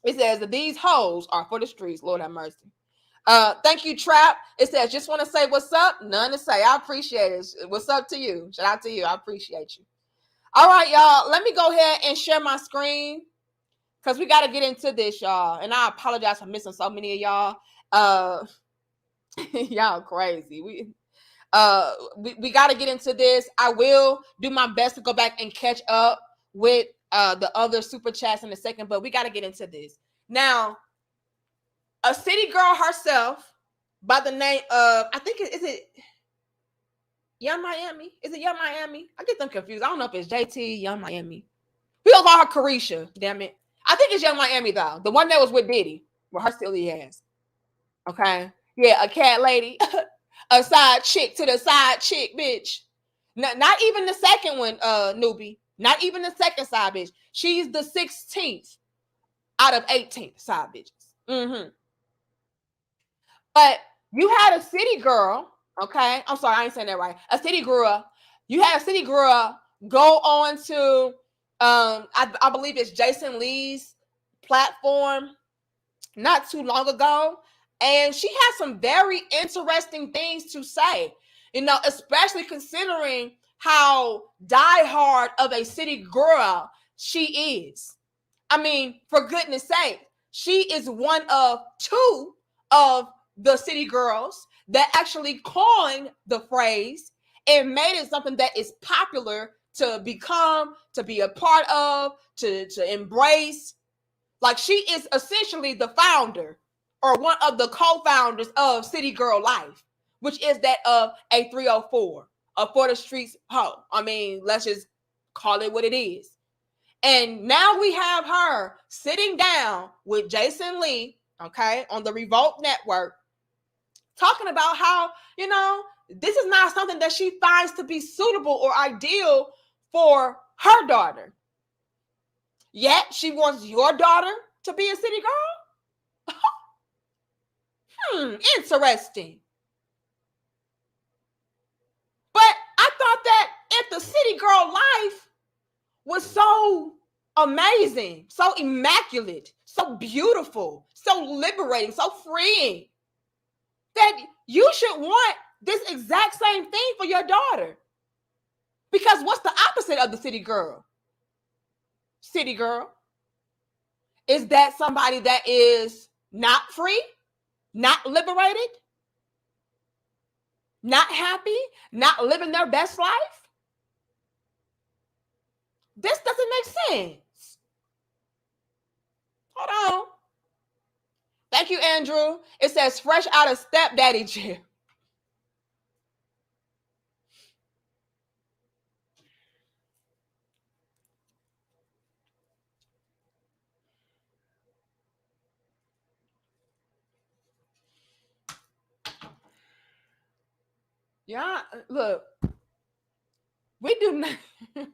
It says that these hoes are for the streets. Lord have mercy. Thank you, Trap. It says, just want to say what's up. None to say. I appreciate it. What's up to you? Shout out to you. I appreciate you. All right, y'all. Let me go ahead and share my screen because we got to get into this, y'all. And I apologize for missing so many of y'all. Y'all crazy. We got to get into this. I will do my best to go back and catch up with the other super chats in a second, but we got to get into this. Now, a city girl herself by the name of, I think is it Young Miami? Is it Young Miami? I get them confused. I don't know if it's JT, Young Miami. We don't call her Carisha, damn it. I think it's Young Miami, though. The one that was with Diddy, with her silly ass. Okay? Yeah, a cat lady. A side chick to the side chick, bitch. Not even the second one, newbie. Not even the second side bitch. She's the 16th out of 18 side bitches. Mm-hmm. But you had a city girl, okay? I'm sorry, I ain't saying that right. A city girl. You had a city girl go on to, I believe it's Jason Lee's platform not too long ago. And she has some very interesting things to say, you know, especially considering how diehard of a city girl she is. I mean, for goodness sake, she is one of two of the city girls that actually coined the phrase and made it something that is popular to become, to be a part of, to embrace. Like, she is essentially the founder or one of the co-founders of City Girl Life, which is that of a 304, a for the streets hoe. I mean, let's just call it what it is. And now we have her sitting down with Jason Lee, okay, on the Revolt Network, talking about how, you know, this is not something that she finds to be suitable or ideal for her daughter. Yet she wants your daughter to be a city girl? Interesting. But I thought that if the city girl life was so amazing, so immaculate, so beautiful, so liberating, so freeing, that you should want this exact same thing for your daughter. Because what's the opposite of the city girl? City girl. Is that somebody that is not free, not liberated, not happy, not living their best life? This doesn't make sense. Hold on. Thank you, Andrew. It says fresh out of stepdaddy jail. Yeah, look, we do not.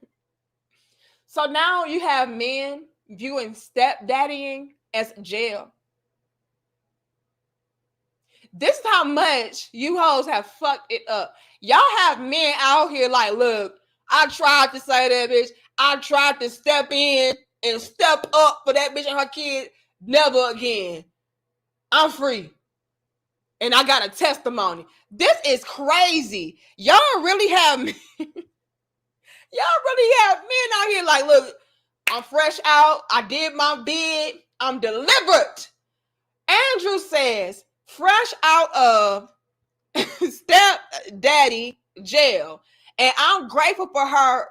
So now you have men viewing stepdaddying as jail. This is how much you hoes have fucked it up. Y'all have men out here like, look, I tried to say that bitch. I tried to step in and step up for that bitch and her kid. Never again. I'm free. And I got a testimony. This is crazy. Y'all really have men. Y'all really have men out here like, look, I'm fresh out. I did my bid. I'm delivered. Andrew says, fresh out of stepdaddy jail. And I'm grateful for her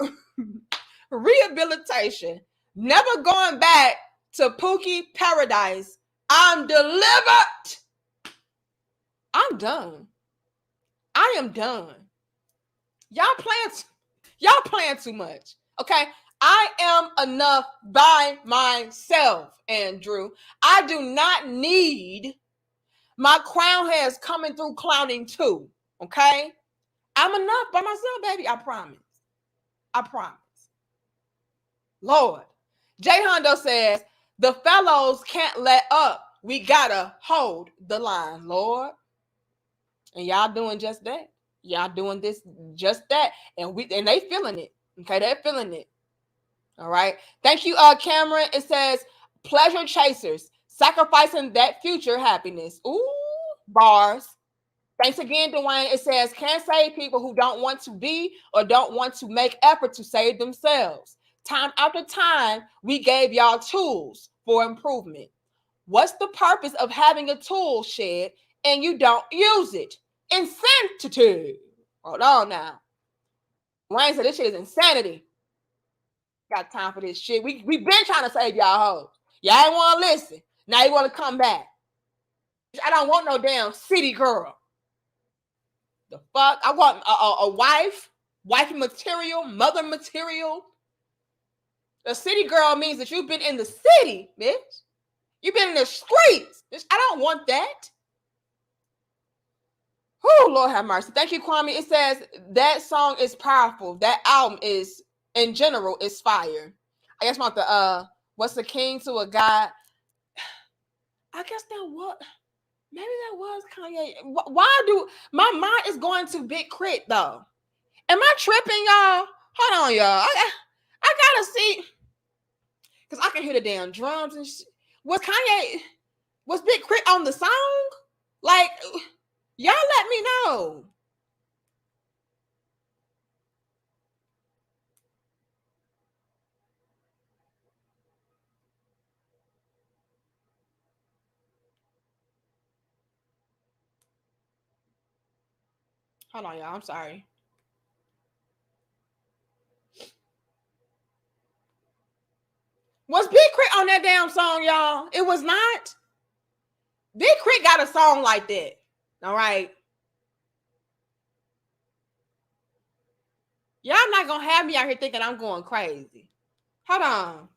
rehabilitation. Never going back to Pookie Paradise. I'm delivered. I'm done. I am done. Y'all playing too much. Okay? I am enough by myself, Andrew. I do not need my crown heads coming through clowning too. Okay? I'm enough by myself, baby. I promise. I promise. Lord. Jay Hondo says, the fellows can't let up. We gotta hold the line, Lord. And y'all doing just that. Y'all doing this, just that. And they feeling it. Okay, they're feeling it. All right. Thank you, Cameron. It says pleasure chasers, sacrificing that future happiness. Ooh, bars. Thanks again, Dwayne. It says can't save people who don't want to be or don't want to make effort to save themselves. Time after time, we gave y'all tools for improvement. What's the purpose of having a tool shed and you don't use it? Insanity. Hold on now. Dwayne said this shit is insanity. Got time for this shit. We been trying to save y'all hoes. Y'all ain't want to listen. Now you want to come back. I don't want no damn city girl. The fuck? I want a wife, wifey material, mother material. A city girl means that you've been in the city, bitch. You've been in the streets. Bitch, I don't want that. Oh, Lord have mercy. Thank you, Kwame. It says that song is powerful. That album is, in general, is fire. I guess want the what's the king to a god? I guess that was maybe that was Kanye. Why do my mind is going to Big Crit though? Am I tripping, y'all? Hold on, y'all. I gotta see because I can hear the damn drums and shit. Was Big Crit on the song? Like, y'all let me know. Hold on, y'all. I'm sorry. Was Big Crit on that damn song, y'all? It was not. Big Crit got a song like that. All right. Y'all not gonna have me out here thinking I'm going crazy. Hold on.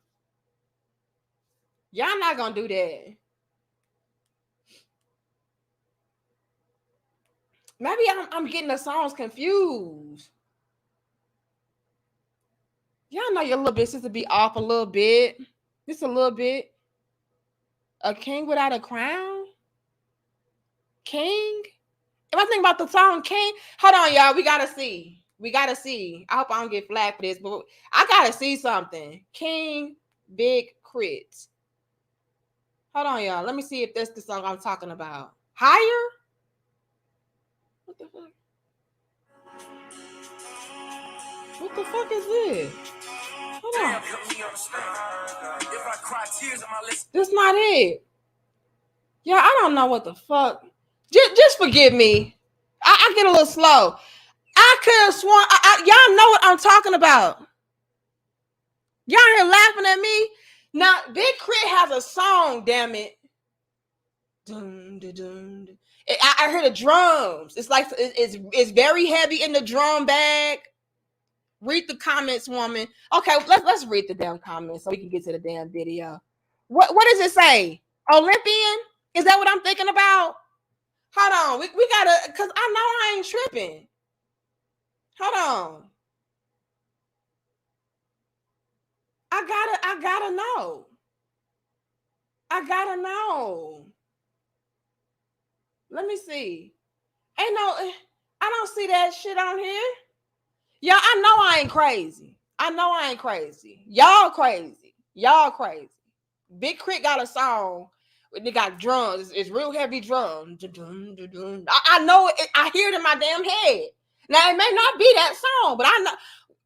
Y'all not gonna do that. Maybe I'm getting the songs confused. Y'all know your little bitches to be off a little bit. Just a little bit. A king without a crown? King? Am I thinking about the song King? Hold on, y'all. We gotta see. I hope I don't get flagged for this, but I gotta see something. King Big Crit. Hold on, y'all. Let me see if that's the song I'm talking about. Higher? What the fuck? What the fuck is this? Hold on. That's not it. Yeah, I don't know what the fuck. Just forgive me. I get a little slow. I could have sworn. Y'all know what I'm talking about. Y'all here laughing at me. Now, Big Crit has a song, damn it. Dun, dun, dun. I heard the drums. It's like it's very heavy in the drum bag. Read the comments, woman. Okay, let's read the damn comments so we can get to the damn video. What does it say? Olympian? Is that what I'm thinking about? Hold on. We gotta, cause I know I ain't tripping. Hold on. I gotta know. I gotta know. Let me see. Ain't no, I don't see that shit on here. Yeah, I know I ain't crazy. Y'all crazy. Big Crit got a song. They got drums. It's real heavy drums. I know it. I hear it in my damn head. Now, it may not be that song, but I know.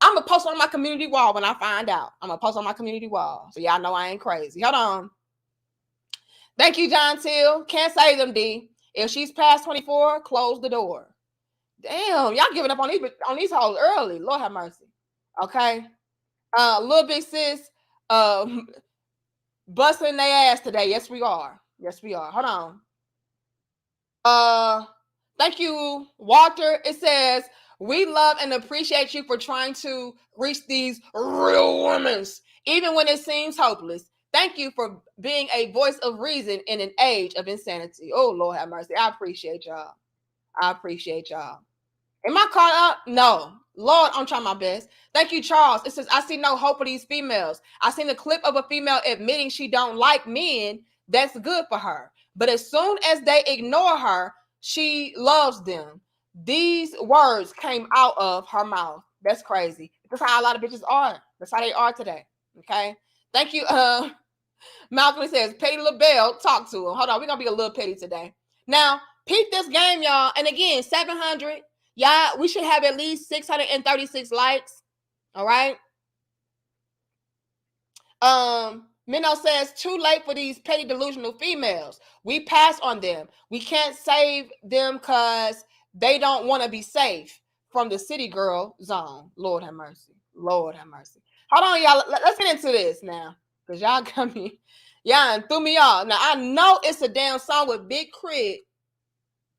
I'm going to post on my community wall when I find out. I'm going to post on my community wall. So y'all know I ain't crazy. Hold on. Thank you, John Till. Can't save them, D. If she's past 24, close the door. Damn, y'all giving up on these hoes early. Lord have mercy. Okay. Little big sis, busting their ass today. Yes, we are. Hold on. Thank you, Walter. It says, we love and appreciate you for trying to reach these real women, even when it seems hopeless. Thank you for being a voice of reason in an age of insanity. Oh, Lord have mercy. I appreciate y'all. Am I caught up? No. Lord, I'm trying my best. Thank you, Charles. It says, I see no hope for these females. I seen a clip of a female admitting she don't like men. That's good for her. But as soon as they ignore her, she loves them. These words came out of her mouth. That's crazy. That's how a lot of bitches are. That's how they are today. Okay. Thank you. Malcolm says, Petty LaBelle, talk to him. Hold on. We're going to be a little petty today. Now, peep this game, y'all. And again, 700. Y'all, we should have at least 636 likes. All right. Minnow says, too late for these petty delusional females. We pass on them. We can't save them because they don't want to be safe from the city girl zone. Lord have mercy. Lord have mercy. Hold on, y'all. Let's get into this now. Because y'all got me. Y'all threw me off. Now, I know it's a damn song with Big Crit.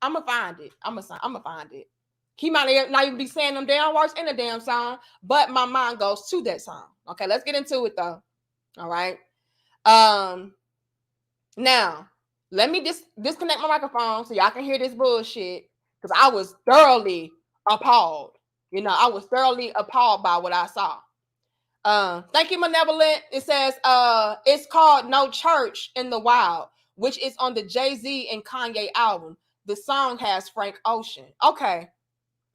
I'm going to find it. I'm going to find it. He might not even be saying them damn words in the damn song, but my mind goes to that song. Okay, let's get into it, though. All right. Now, let me disconnect my microphone so y'all can hear this bullshit, because I was thoroughly appalled. I was thoroughly appalled by what I saw. Thank you, Malevolent. It says, it's called No Church in the Wild, which is on the Jay-Z and Kanye album. The song has Frank Ocean. Okay.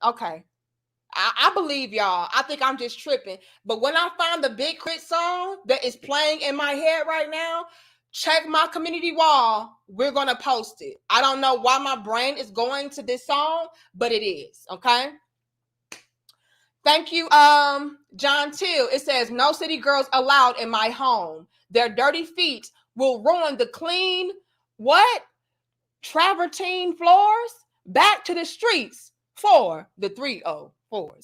I believe y'all. I think I'm just tripping. But when I find the Big Crit song that is playing in my head right now, check my community wall. We're going to post it. I don't know why my brain is going to this song, but it is. Okay. Thank you, John Till. It says, no city girls allowed in my home. Their dirty feet will ruin the clean, travertine floors. Back to the streets for the 304s.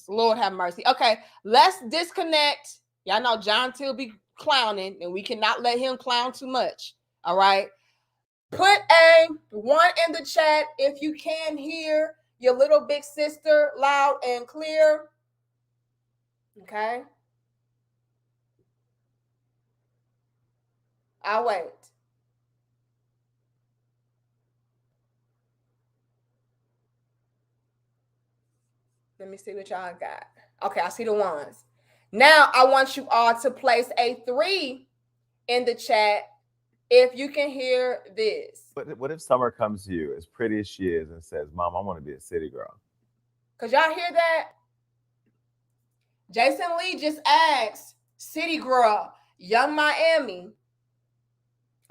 Lord have mercy. Okay, let's disconnect. Y'all know John Till be clowning, and we cannot let him clown too much. All right. Put a 1 in the chat if you can hear your little big sister loud and clear. Okay. I'll wait. Let me see what y'all got. Okay, I see the ones. Now I want you all to place a 3 in the chat if you can hear this. What if Summer comes to you as pretty as she is and says, Mom, I want to be a city girl? Cause y'all hear that? Jason Lee just asked City Girl, Young Miami.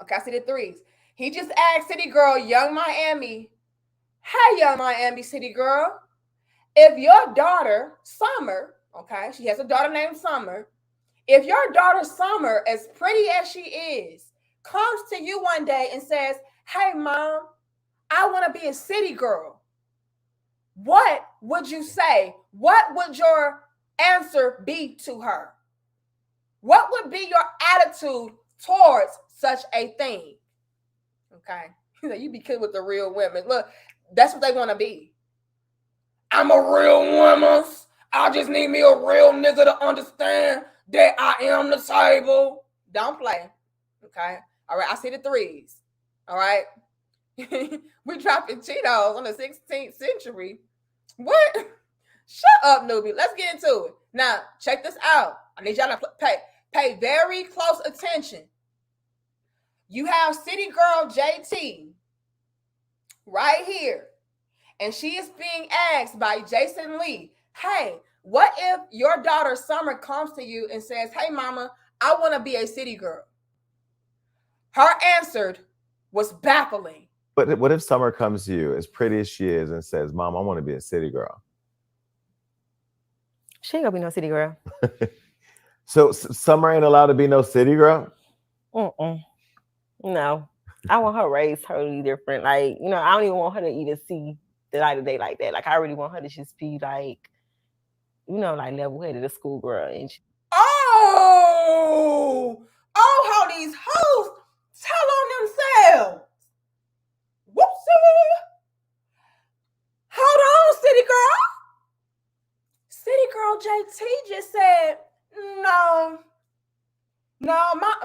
Okay, I see the 3s. He just asked City Girl, Young Miami. Hey, Young Miami City Girl. If your daughter, Summer, okay, she has a daughter named Summer. If your daughter, Summer, as pretty as she is, comes to you one day and says, hey, Mom, I want to be a city girl, what would you say? What would your answer be to her? What would be your attitude towards such a thing? Okay. You be good with the real women. Look, that's what they want to be. I'm a real woman. I just need me a real nigga to understand that I am the table. Don't play. Okay. All right. I see the 3s. All right. We dropping Cheetos on the 16th century. What? Shut up, newbie. Let's get into it. Now, check this out. I need y'all to pay very close attention. You have City Girl JT right here. And she is being asked by Jason Lee, hey, what if your daughter Summer comes to you and says, hey, Mama, I want to be a city girl? Her answer was baffling. But what if Summer comes to you as pretty as she is and says, Mom, I want to be a city girl? She ain't gonna be no city girl. So Summer ain't allowed to be no city girl? No. I want her raised totally different. Like, I don't even want her to even see the light of day like that. Like, I really want her to just be like, like level-headed, a schoolgirl. And how these hoes tell on themselves. Whoopsie. Hold on, city girl. City girl JT just said, no,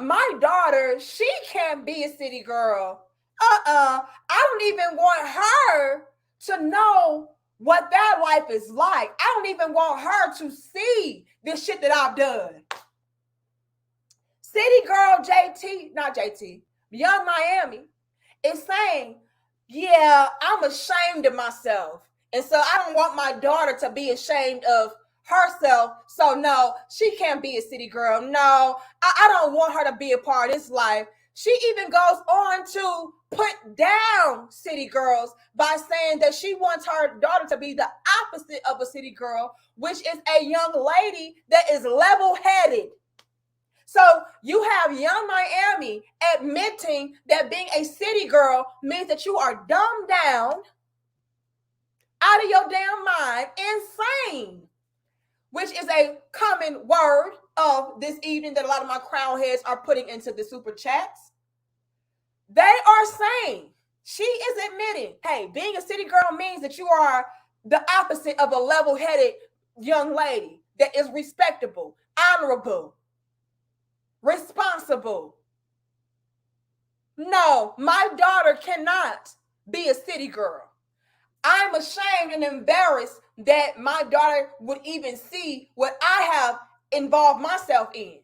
my daughter, she can't be a city girl. I don't even want her to know what that life is like. I don't even want her to see this shit that I've done. City girl JT, not JT, Young Miami is saying, yeah, I'm ashamed of myself. And so I don't want my daughter to be ashamed of herself. So no, she can't be a city girl. No, I don't want her to be a part of this life. She even goes on to put down city girls by saying that she wants her daughter to be the opposite of a city girl, which is a young lady that is level-headed. So you have Young Miami admitting that being a city girl means that you are dumbed down, out of your damn mind, insane, which is a common word of this evening that a lot of my crown heads are putting into the super chats. They are saying, she is admitting, hey, being a city girl means that you are the opposite of a level-headed young lady that is respectable, honorable, responsible. No, my daughter cannot be a city girl. I'm ashamed and embarrassed that my daughter would even see what I have involved myself in.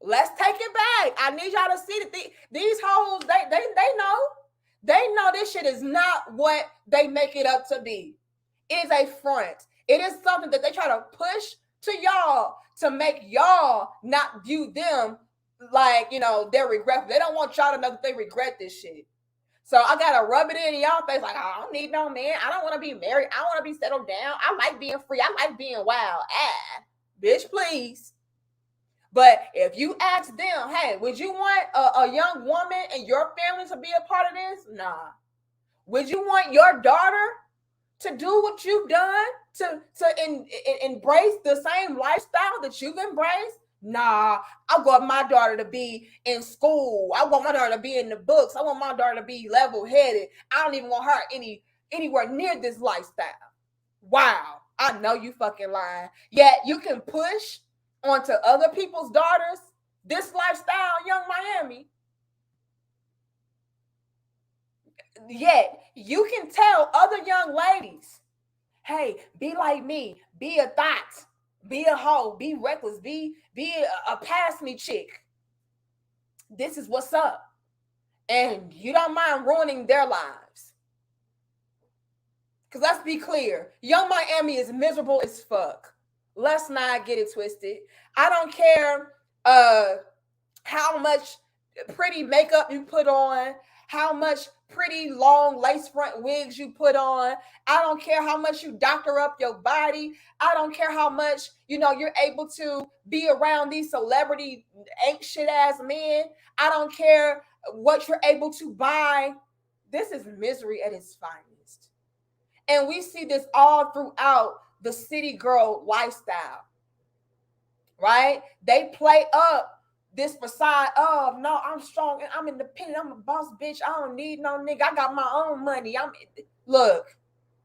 Let's take it back. I need y'all to see that these hoes, they know. They know this shit is not what they make it up to be. It is a front. It is something that they try to push to y'all to make y'all not view them like, you know, they're regretful. They don't want y'all to know that they regret this shit. So I gotta rub it in y'all face like, I don't need no man. I don't want to be married. I want to be settled down. I like being free. I like being wild. Bitch, please. But if you ask them, hey, would you want a young woman and your family to be a part of this? Nah. Would you want your daughter to do what you've done, to embrace the same lifestyle that you've embraced? Nah, I want my daughter to be in school. I want my daughter to be in the books. I want my daughter to be level-headed. I don't even want her anywhere near this lifestyle. Wow, I know you fucking lying. Yet you can push onto other people's daughters this lifestyle, Young Miami. Yet you can tell other young ladies, hey, be like me, be a thought, be a hoe, be reckless, be a pass me chick. This is what's up. And you don't mind ruining their lives. Because let's be clear, Young Miami is miserable as fuck. Let's not get it twisted. I don't care how much pretty makeup you put on, how much pretty long lace front wigs you put on. I don't care how much you doctor up your body. I don't care how much, you're able to be around these celebrity ain't shit ass men. I don't care what you're able to buy. This is misery at its finest. And we see this all throughout the city girl lifestyle, right? They play up this facade of, no, I'm strong and I'm independent. I'm a boss bitch. I don't need no nigga. I got my own money. Look,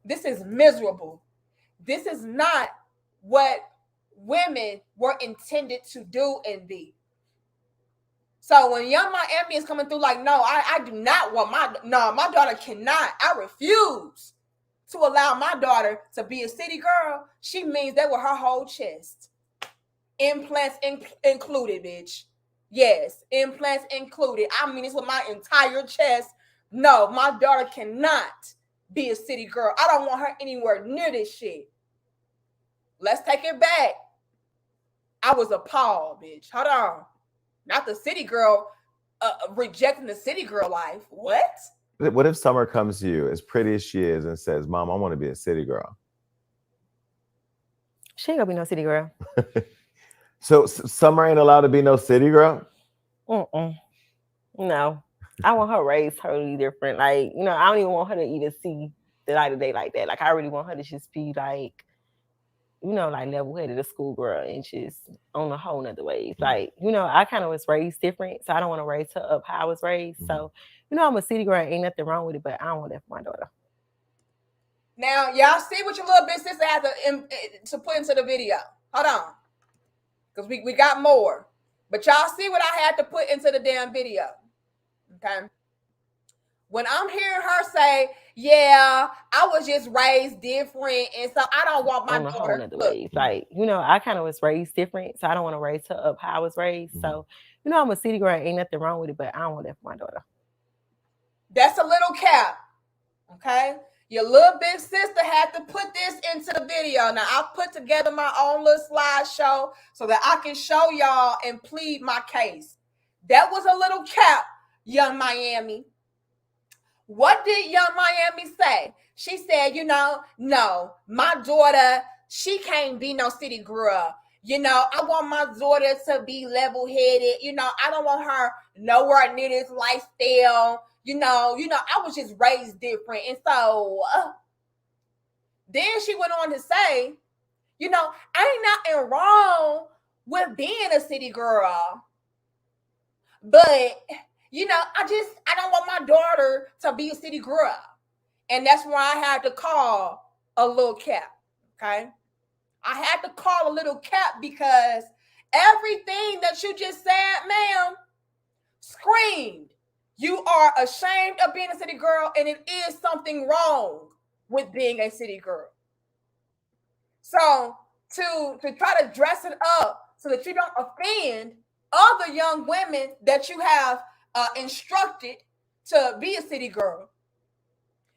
this is miserable. This is not what women were intended to do and be. So when Young Miami is coming through like, no, I do not want my daughter cannot. I refuse to allow my daughter to be a city girl. She means that with her whole chest. Implants included, bitch. Yes, implants included. I mean, it's with my entire chest. No, my daughter cannot be a city girl. I don't want her anywhere near this shit. Let's take it back. I was appalled, bitch. Hold on. Not the city girl rejecting the city girl life. What? What if Summer comes to you, as pretty as she is, and says, Mom, I want to be a city girl? She ain't gonna be no city girl. So Summer ain't allowed to be no city girl? No. I want her raised totally different. Like, I don't even want her to even see the light of day like that. Like, I really want her to just be like, like level-headed, a schoolgirl, and just on a whole nother ways. Like, I kind of was raised different, so I don't want to raise her up how I was raised. So, I'm a city girl, ain't nothing wrong with it, but I don't want that for my daughter. Now, y'all see what your little bit sister had to put into the video. Hold on. Because we got more. But y'all see what I had to put into the damn video. Okay? When I'm hearing her say, yeah, I was just raised different, and so I don't want my daughter. On a whole other ways. Like, I kind of was raised different, so I don't want to raise her up how I was raised. So, I'm a city girl, ain't nothing wrong with it, but I don't want that for my daughter. That's a little cap. Okay? Your little big sister had to put this into the video. Now, I put together my own little slideshow so that I can show y'all and plead my case. That was a little cap, Young Miami. What did Young Miami say? She said, no, my daughter, she can't be no city girl. I want my daughter to be level-headed. I don't want her nowhere near this lifestyle. I was just raised different. And so then she went on to say, ain't nothing wrong with being a city girl. But, I don't want my daughter to be a city girl. And that's why I had to call a little cap. Okay. I had to call a little cap because everything that you just said, ma'am, screamed. You are ashamed of being a city girl, and it is something wrong with being a city girl. So to try to dress it up so that you don't offend other young women that you have instructed to be a city girl,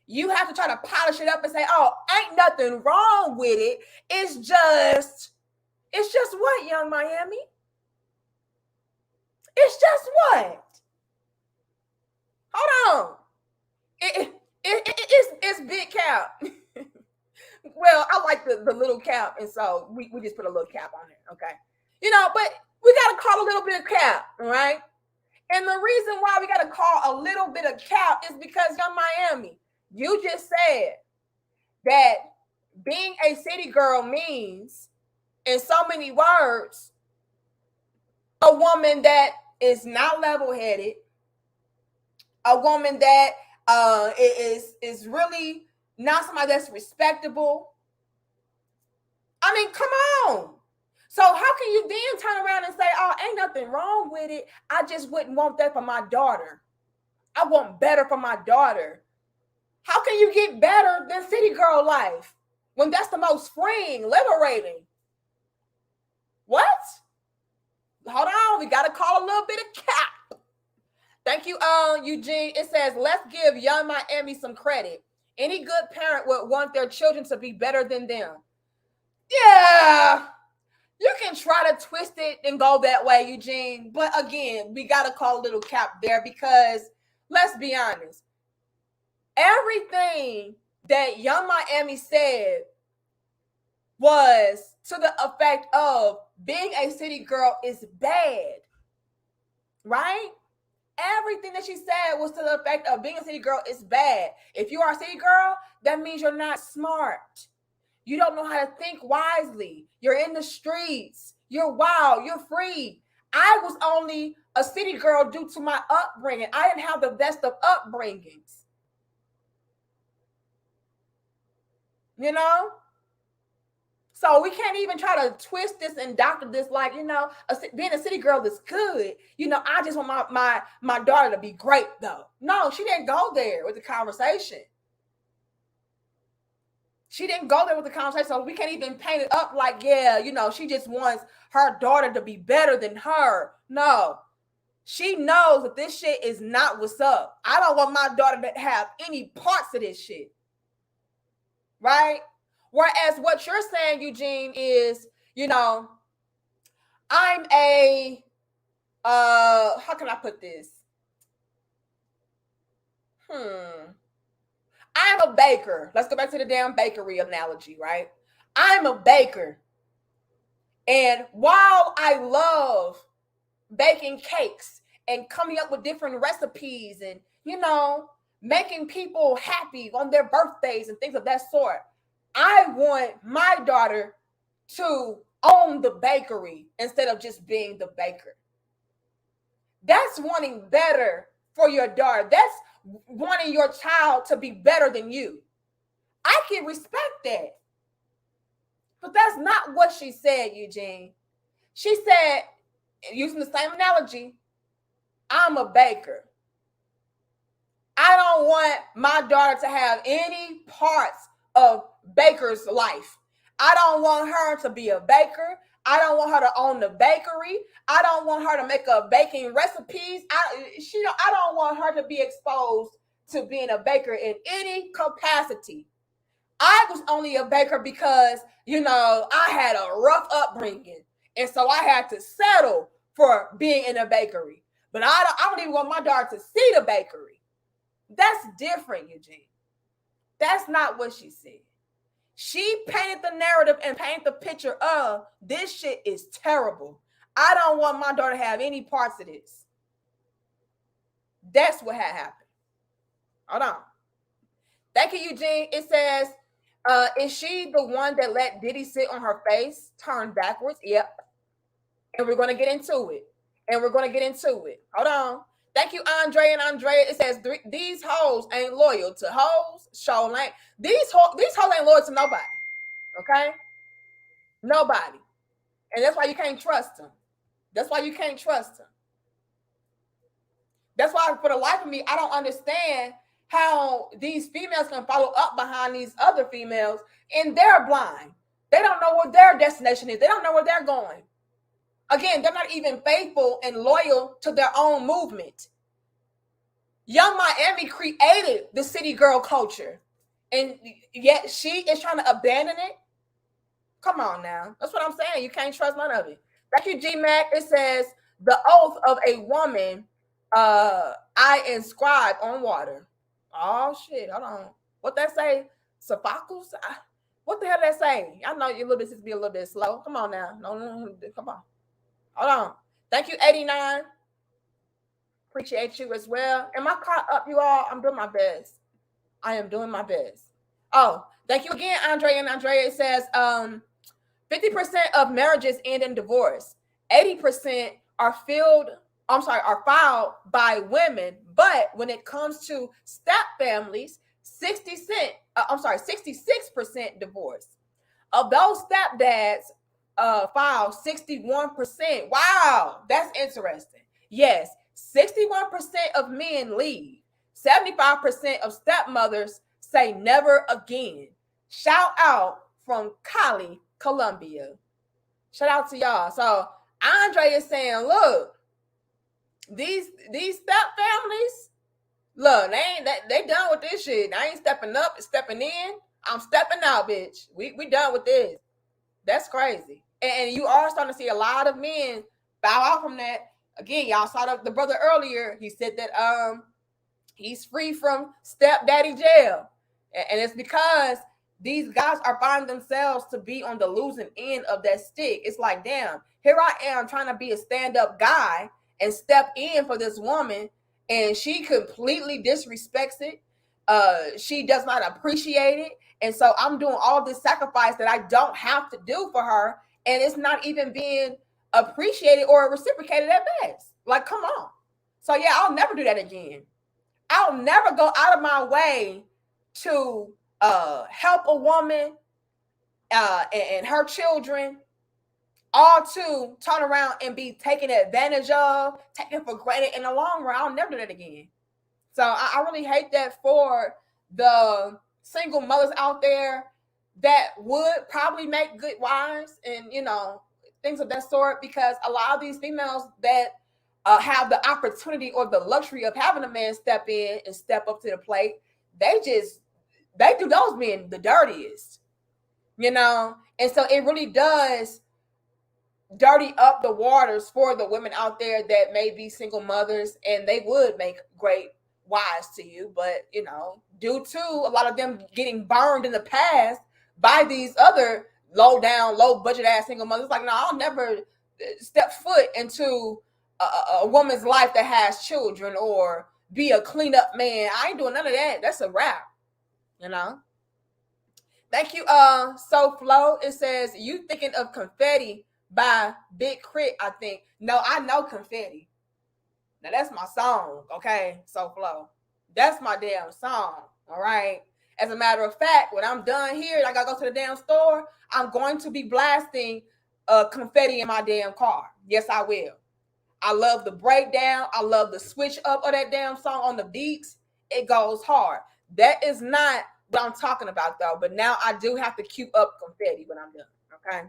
you have to try to polish it up and say, oh, ain't nothing wrong with it. It's just what, Young Miami? It's just what? Hold on. It's big cap. Well, I like the little cap, and so we just put a little cap on it, okay? But we got to call a little bit of cap, right? And the reason why we got to call a little bit of cap is because, Young Miami, you just said that being a city girl means, in so many words, a woman that is not level-headed, a woman that is really not somebody that's respectable. I mean, come on. So how can you then turn around and say, oh, ain't nothing wrong with it. I just wouldn't want that for my daughter. I want better for my daughter. How can you get better than city girl life when that's the most freeing, liberating? What? Hold on. We got to call a little bit of cap. Thank you, Eugene. It says, let's give Young Miami some credit. Any good parent would want their children to be better than them. Yeah, you can try to twist it and go that way, Eugene. But again, we got to call a little cap there because let's be honest. Everything that Young Miami said was to the effect of being a city girl is bad, right? Everything that she said was to the effect of being a city girl is bad. If you are a city girl, that means you're not smart. You don't know how to think wisely. You're in the streets. You're wild. You're free. I was only a city girl due to my upbringing. I didn't have the best of upbringings. So we can't even try to twist this and doctor this like, being a city girl is good. I just want my daughter to be great, though. No, she didn't go there with the conversation. She didn't go there with the conversation. So we can't even paint it up like, yeah, she just wants her daughter to be better than her. No, she knows that this shit is not what's up. I don't want my daughter to have any parts of this shit. Right? Whereas what you're saying, Eugene, is, I'm a, how can I put this? I'm a baker. Let's go back to the damn bakery analogy, right? I'm a baker. And while I love baking cakes and coming up with different recipes and, making people happy on their birthdays and things of that sort, I want my daughter to own the bakery instead of just being the baker. That's wanting better for your daughter. That's wanting your child to be better than you. I can respect that. But that's not what she said, Eugene. She said, using the same analogy, I'm a baker. I don't want my daughter to have any parts of baker's life. I don't want her to be a baker. I don't want her to own the bakery. I don't want her to make baking recipes. I don't want her to be exposed to being a baker in any capacity. I was only a baker because, I had a rough upbringing. And so I had to settle for being in a bakery. But I don't even want my daughter to see the bakery. That's different, Eugene. That's not what she said. She painted the narrative and painted the picture of this shit is terrible. I don't want my daughter to have any parts of this. That's what had happened. Hold on. Thank you, Eugene. It says, is she the one that let Diddy sit on her face, turn backwards? Yep. And we're going to get into it. Hold on. Thank you, Andre and Andrea. It says, these hoes ain't loyal to hoes. Show ain't. These hoes ain't loyal to nobody. Okay? Nobody. And that's why you can't trust them. That's why, for the life of me, I don't understand how these females can follow up behind these other females and they're blind. They don't know what their destination is. They don't know where they're going. Again, they're not even faithful and loyal to their own movement. Young Miami created the city girl culture, and yet she is trying to abandon it. Come on now. That's what I'm saying. You can't trust none of it. Thank you, G-Mac. It says, the oath of a woman I inscribe on water. Oh, shit. Hold on. What that say? Safakus? What the hell that say? I know your little bit be a little bit slow. Come on now. No, come on. Hold on. Thank you, 89. Appreciate you as well. Am I caught up, you all? I'm doing my best. I am doing my best. Oh, thank you again, Andre and Andrea. It says 50% of marriages end in divorce. 80% are filed by women. But when it comes to step families, 66% divorce. Of those stepdads, filed 61%. Wow, that's interesting. Yes, 61% of men leave. 75% of stepmothers say never again. Shout out from Cali, Colombia. Shout out to y'all. So Andre is saying, look, these step families, look, they done with this shit. I ain't stepping up, stepping in. I'm stepping out, bitch. We done with this. That's crazy. And you are starting to see a lot of men bow out from that. Again, y'all saw the brother earlier. He said that he's free from stepdaddy jail. And it's because these guys are finding themselves to be on the losing end of that stick. It's like, damn, here I am trying to be a stand-up guy and step in for this woman, and she completely disrespects it. She does not appreciate it. And so I'm doing all this sacrifice that I don't have to do for her, and it's not even being appreciated or reciprocated at best. Like, come on. So yeah, I'll never do that again. I'll never go out of my way to help a woman and her children, all to turn around and be taken advantage of, taken for granted in the long run. I'll never do that again. So I really hate that for the single mothers out there that would probably make good wives and, things of that sort, because a lot of these females that have the opportunity or the luxury of having a man step in and step up to the plate, they do those men the dirtiest, and so it really does dirty up the waters for the women out there that may be single mothers and they would make great wives to you, but due to a lot of them getting burned in the past by these other low budget ass single mothers, like, no, I'll never step foot into a woman's life that has children or be a cleanup man. I ain't doing none of that. That's a wrap. Thank you, So Flo. It says, you thinking of Confetti by Big Crit, I think. No, I know Confetti. Now that's my song, okay? So Flo. That's my damn song, all right? As a matter of fact, when I'm done here, I gotta go to the damn store, I'm going to be blasting Confetti in my damn car. Yes, I will. I love the breakdown. I love the switch up of that damn song on the beats. It goes hard. That is not what I'm talking about, though. But now I do have to cue up Confetti when I'm done, okay?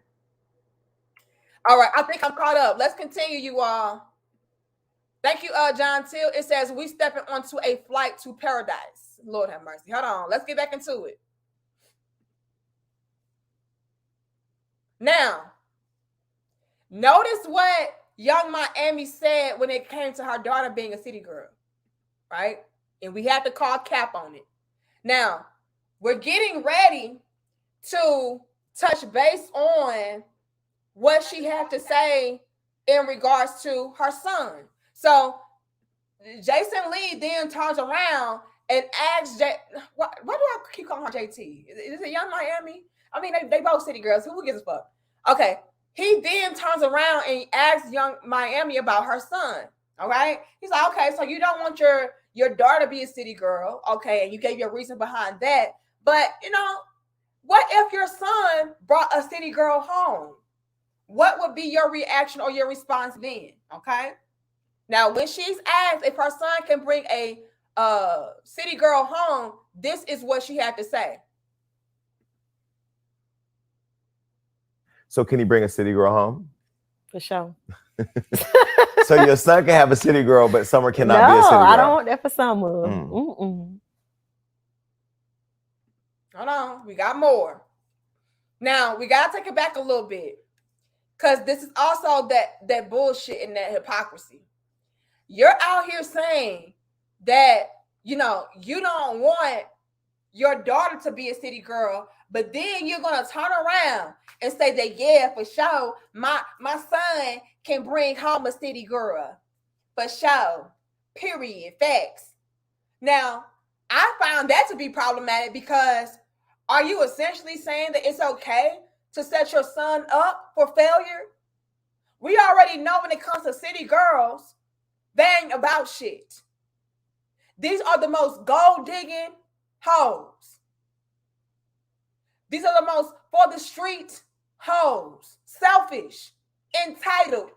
All right, I think I'm caught up. Let's continue, you all. Thank you, John Till. It says we stepping onto a flight to paradise. Lord have mercy. Hold on. Let's get back into it. Now, notice what Young Miami said when it came to her daughter being a city girl, right? And we had to call cap on it. Now, we're getting ready to touch base on what she had to say in regards to her son. So Jason Lee then turns around and asks why do I keep calling her JT? Is it Young Miami? I mean, they both city girls. Who gives a fuck? Okay. He then turns around and asks Young Miami about her son. All right. He's like, okay, so you don't want your daughter to be a city girl. Okay. And you gave your reason behind that. But, what if your son brought a city girl home? What would be your reaction or your response then? Okay. Now, when she's asked if her son can bring a city girl home, this is what she had to say. So can he bring a city girl home? For sure. So your son can have a city girl, but Summer cannot be a city girl. I don't want that for Summer. Hold on. We got more. Now, we got to take it back a little bit, because this is also that bullshit and that hypocrisy. You're out here saying that, you don't want your daughter to be a city girl, but then you're going to turn around and say that, yeah, for sure, my son can bring home a city girl. For sure. Period. Facts. Now, I found that to be problematic, because are you essentially saying that it's okay to set your son up for failure? We already know when it comes to city girls, they ain't about shit. These are the most gold-digging hoes. These are the most for the street hoes. Selfish, entitled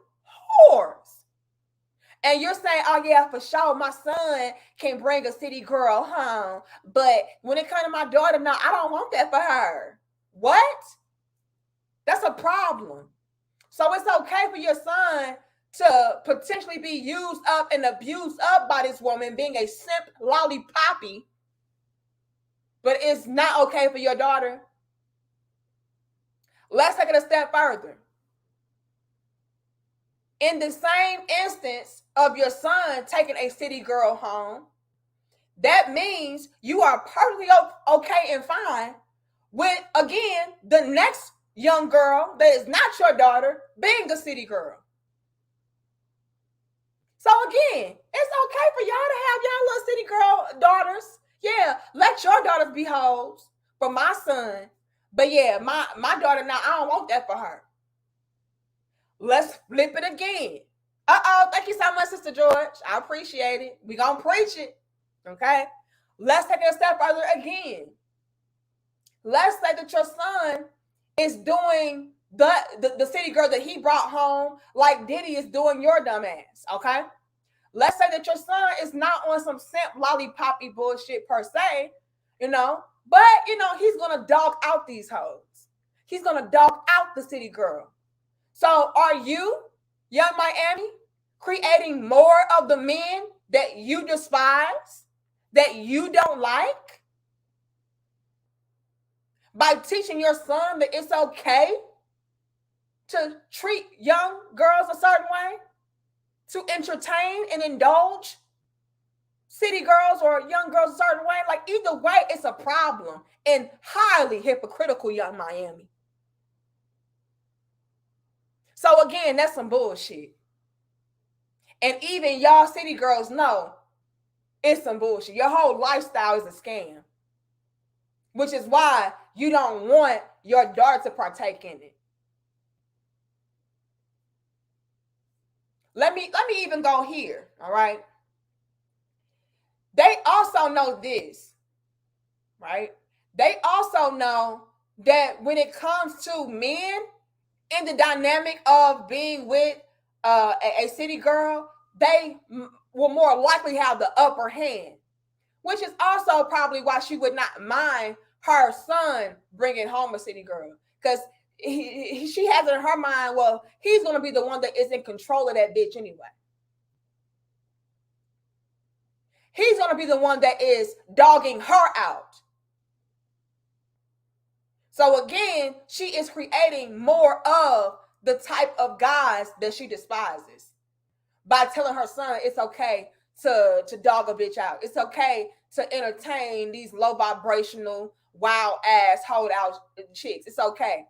whores. And you're saying, oh yeah, for sure, my son can bring a city girl home. But when it comes to my daughter, no, I don't want that for her. What? That's a problem. So it's okay for your son to potentially be used up and abused up by this woman, being a simp lollipoppy, but it's not okay for your daughter. Let's take it a step further. In the same instance of your son taking a city girl home, that means you are perfectly okay and fine with, again, the next young girl that is not your daughter being a city girl. So again, it's okay for y'all to have y'all little city girl daughters. Yeah, let your daughters be hoes for my son. But yeah, my daughter now, I don't want that for her. Let's flip it again. Thank you so much, Sister George. I appreciate it. We're going to preach it. Okay? Let's take it a step further again. Let's say that your son is doing the city girl that he brought home like Diddy is doing your dumb ass. Okay? Let's say that your son is not on some simp lollipoppy bullshit per se, but, he's going to dog out these hoes. He's going to dog out the city girl. So are you, Young Miami, creating more of the men that you despise, that you don't like, by teaching your son that it's okay to treat young girls a certain way, to entertain and indulge city girls or young girls a certain way? Like, either way, it's a problem, and highly hypocritical, Young Miami. So again, that's some bullshit. And even y'all city girls know it's some bullshit. Your whole lifestyle is a scam, which is why you don't want your daughter to partake in it. Let me even go here, all right? They also know this, right? They also know that when it comes to men in the dynamic of being with a city girl, they will more likely have the upper hand, which is also probably why she would not mind her son bringing home a city girl, because she has it in her mind, well, he's going to be the one that is in control of that bitch anyway. he's going to be the one that is dogging her out. So again, she is creating more of the type of guys that she despises by telling her son it's okay to dog a bitch out. It's okay to entertain these low vibrational, wild ass hold out chicks. It's okay.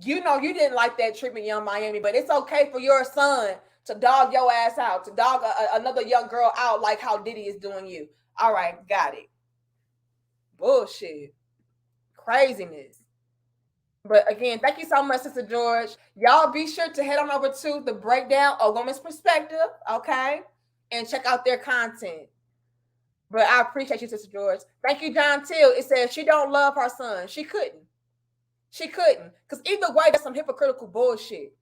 You know you didn't like that treatment, Young Miami, but it's okay for your son to dog your ass out, to dog another young girl out like how Diddy is doing you. All right, got it. Bullshit. Craziness. But again, thank you so much, Sister George. Y'all be sure to head on over to the Breakdown of Women's Perspective, okay? And check out their content. But I appreciate you, Sister George. Thank you, John Till. It says she don't love her son. She couldn't. She couldn't. Because either way, that's some hypocritical bullshit.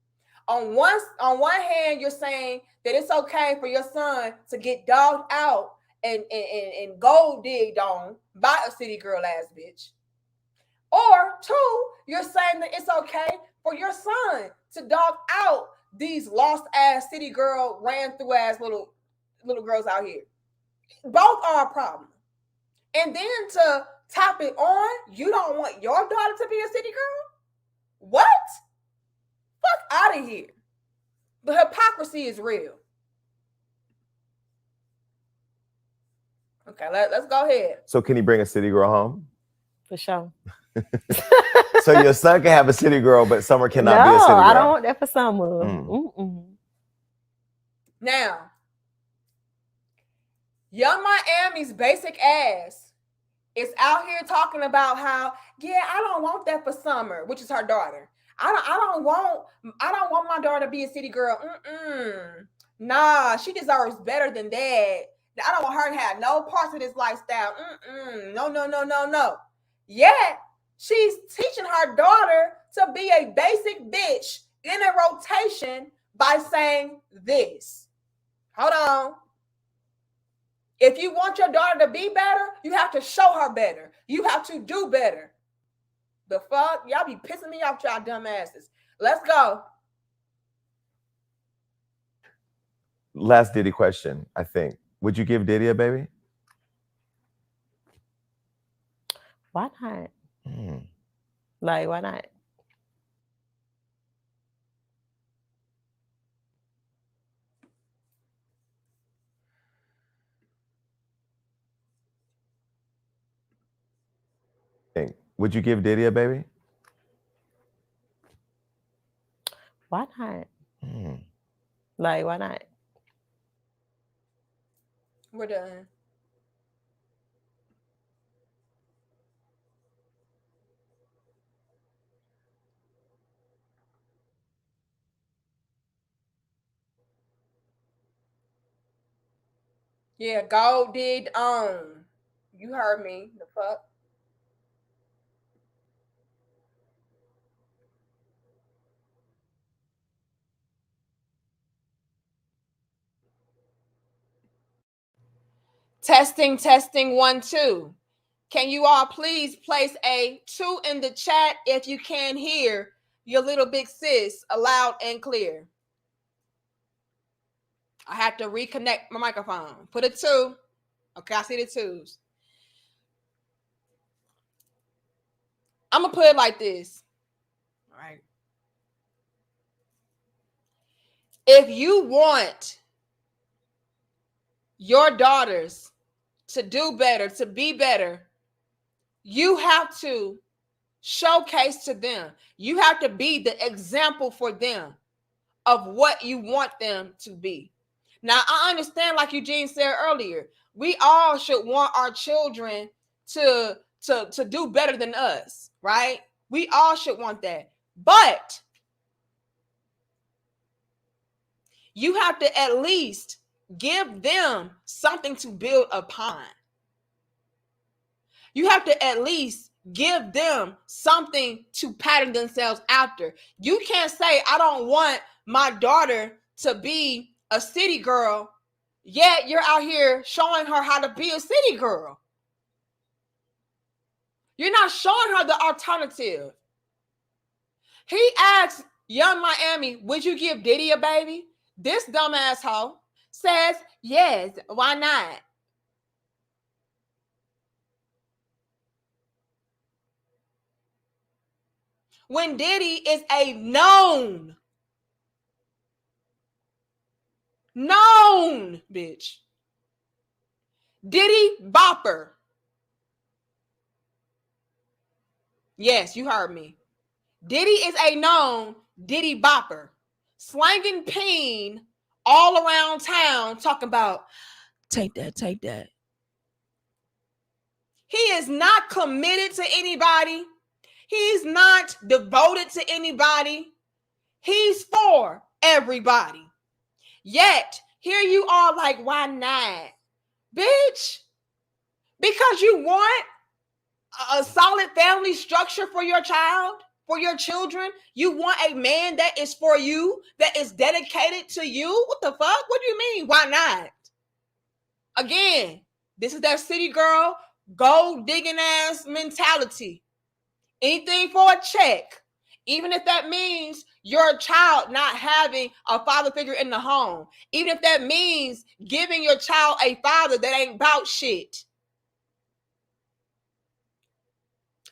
On one hand, you're saying that it's okay for your son to get dogged out and gold digged on by a city girl ass bitch. Or two, you're saying that it's okay for your son to dog out these lost ass city girl, ran through ass little girls out here. Both are a problem. And then to top it on, you don't want your daughter to be a city girl? What? Fuck out of here. The hypocrisy is real. Okay, let's go ahead. So can he bring a city girl home? For sure. So your son can have a city girl, but Summer cannot be a city girl. I don't want that for Summer. Now, Young Miami's basic ass is out here talking about how, yeah, I don't want that for Summer, which is her daughter. I don't want my daughter to be a city girl. Nah, she deserves better than that. I don't want her to have no parts of this lifestyle. No. Yet she's teaching her daughter to be a basic bitch in a rotation by saying this. Hold on. If you want your daughter to be better, you have to show her better. You have to do better. The fuck? Y'all be pissing me off, y'all dumb asses. Let's go. Last Diddy question, I think. Would you give Diddy a baby? Why not? Like, why not? Would you give Diddy a baby? Why not? Like, why not? We're done. Yeah, gold digged on. You heard me. The fuck? Testing, 1, 2. Can you all please place a 2 in the chat if you can hear your little big sis loud and clear? I had to reconnect my microphone. Put a 2. Okay, I see the 2s. I'm going to put it like this. All right. If you want your daughters to do better, to be better, you have to showcase to them. You have to be the example for them of what you want them to be. Now, I understand, like Eugene said earlier, we all should want our children to do better than us, right? We all should want that. But you have to at least give them something to build upon. You have to at least give them something to pattern themselves after. You can't say, I don't want my daughter to be a city girl, yet you're out here showing her how to be a city girl. You're not showing her the alternative. He asked Young Miami, would you give Diddy a baby? This dumb asshole says, yes, why not? When Diddy is a known bitch. Diddy bopper. Yes, you heard me. Diddy is a known Diddy bopper. Slanging peen all around town talking about, take that, take that. He is not committed to anybody. He's not devoted to anybody. He's for everybody. Yet, here you are like, why not? Bitch, because you want a solid family structure for your child, for your children. You want a man that is for you, that is dedicated to you. What the fuck? What do you mean? Why not? Again, this is that city girl, gold digging ass mentality. Anything for a check, even if that means your child not having a father figure in the home, even if that means giving your child a father that ain't about shit.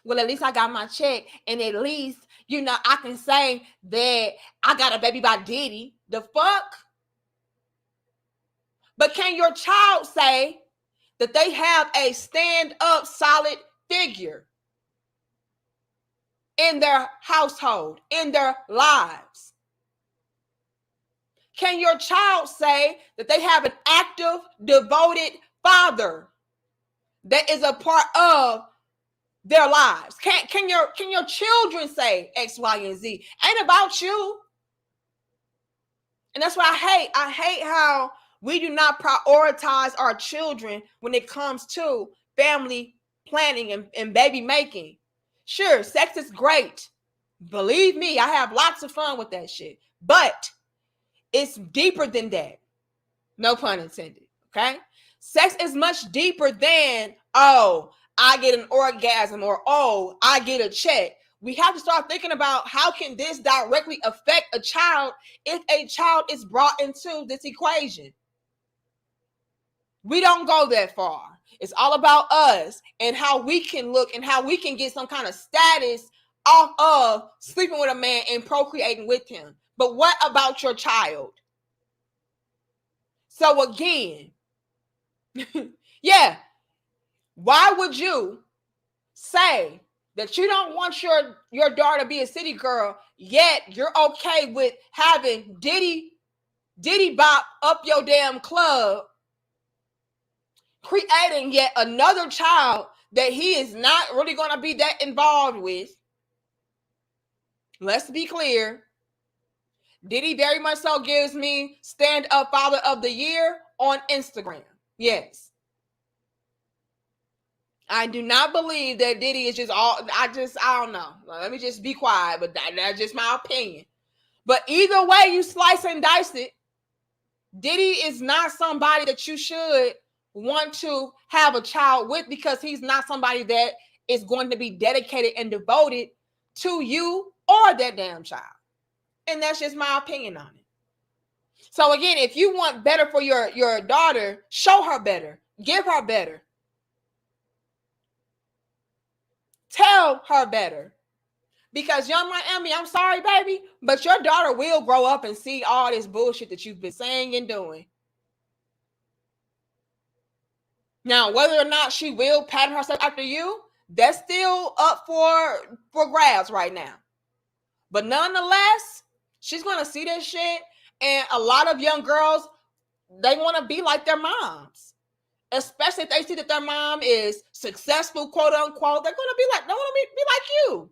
Well, at least I got my check, and at least, I can say that I got a baby by Diddy. The fuck? But can your child say that they have a stand-up solid figure in their household, in their lives? Can your child say that they have an active, devoted father that is a part of their lives? Can your children say X, Y, and Z? Ain't about you. And that's what I hate how we do not prioritize our children when it comes to family planning and baby making. Sure, sex is great. Believe me, I have lots of fun with that shit. But it's deeper than that. No pun intended. Okay? Sex is much deeper than, oh, I get an orgasm, or oh, I get a check. We have to start thinking about how can this directly affect a child if a child is brought into this equation. We don't go that far. It's all about us and how we can look and how we can get some kind of status off of sleeping with a man and procreating with him. But what about your child? So again, yeah, why would you say that you don't want your daughter to be a city girl, yet you're okay with having Diddy bop up your damn club, creating yet another child that he is not really going to be that involved with? Let's be clear. Diddy very much so gives me stand up father of the year on Instagram. Yes. I do not believe that Diddy is just all, I don't know. Let me just be quiet, but that's just my opinion. But either way you slice and dice it, Diddy is not somebody that you should want to have a child with, because he's not somebody that is going to be dedicated and devoted to you or that damn child. And that's just my opinion on it. So again, if you want better for your daughter, show her better. Give her better. Tell her better. Because Young Miami, I'm sorry, baby, but your daughter will grow up and see all this bullshit that you've been saying and doing. Now, whether or not she will pattern herself after you, that's still up for grabs right now. But nonetheless, she's going to see this shit, and a lot of young girls, they want to be like their moms. Especially if they see that their mom is successful, quote unquote, they're going to be like, they want to be like you.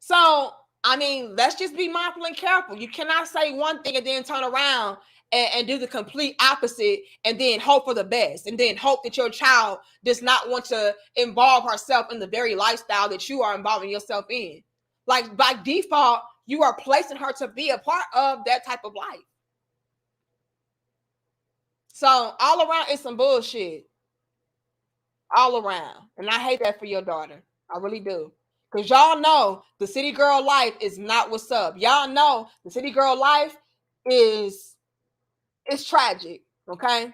So, I mean, let's just be mindful and careful. You cannot say one thing and then turn around and do the complete opposite and then hope for the best and then hope that your child does not want to involve herself in the very lifestyle that you are involving yourself in. Like, by default, you are placing her to be a part of that type of life. So all around, it's some bullshit. All around. And I hate that for your daughter. I really do. Because y'all know the city girl life is not what's up. Y'all know the city girl life is tragic, okay?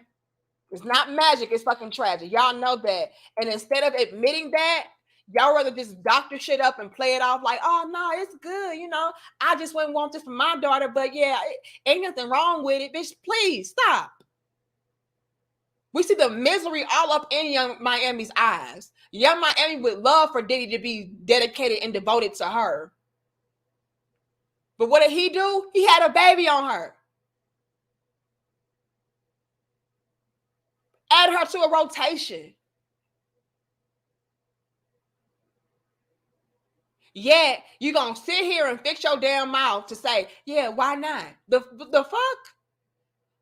It's not magic, it's fucking tragic. Y'all know that. And instead of admitting that, y'all rather just doctor shit up and play it off like, oh no, it's good, you know. I just wouldn't want this for my daughter, but yeah, ain't nothing wrong with it. Bitch, please stop. We see the misery all up in Young Miami's eyes. Young Miami would love for Diddy to be dedicated and devoted to her. But what did he do? He had a baby on her. Add her to a rotation. Yet you gonna sit here and fix your damn mouth to say, yeah, why not? The fuck?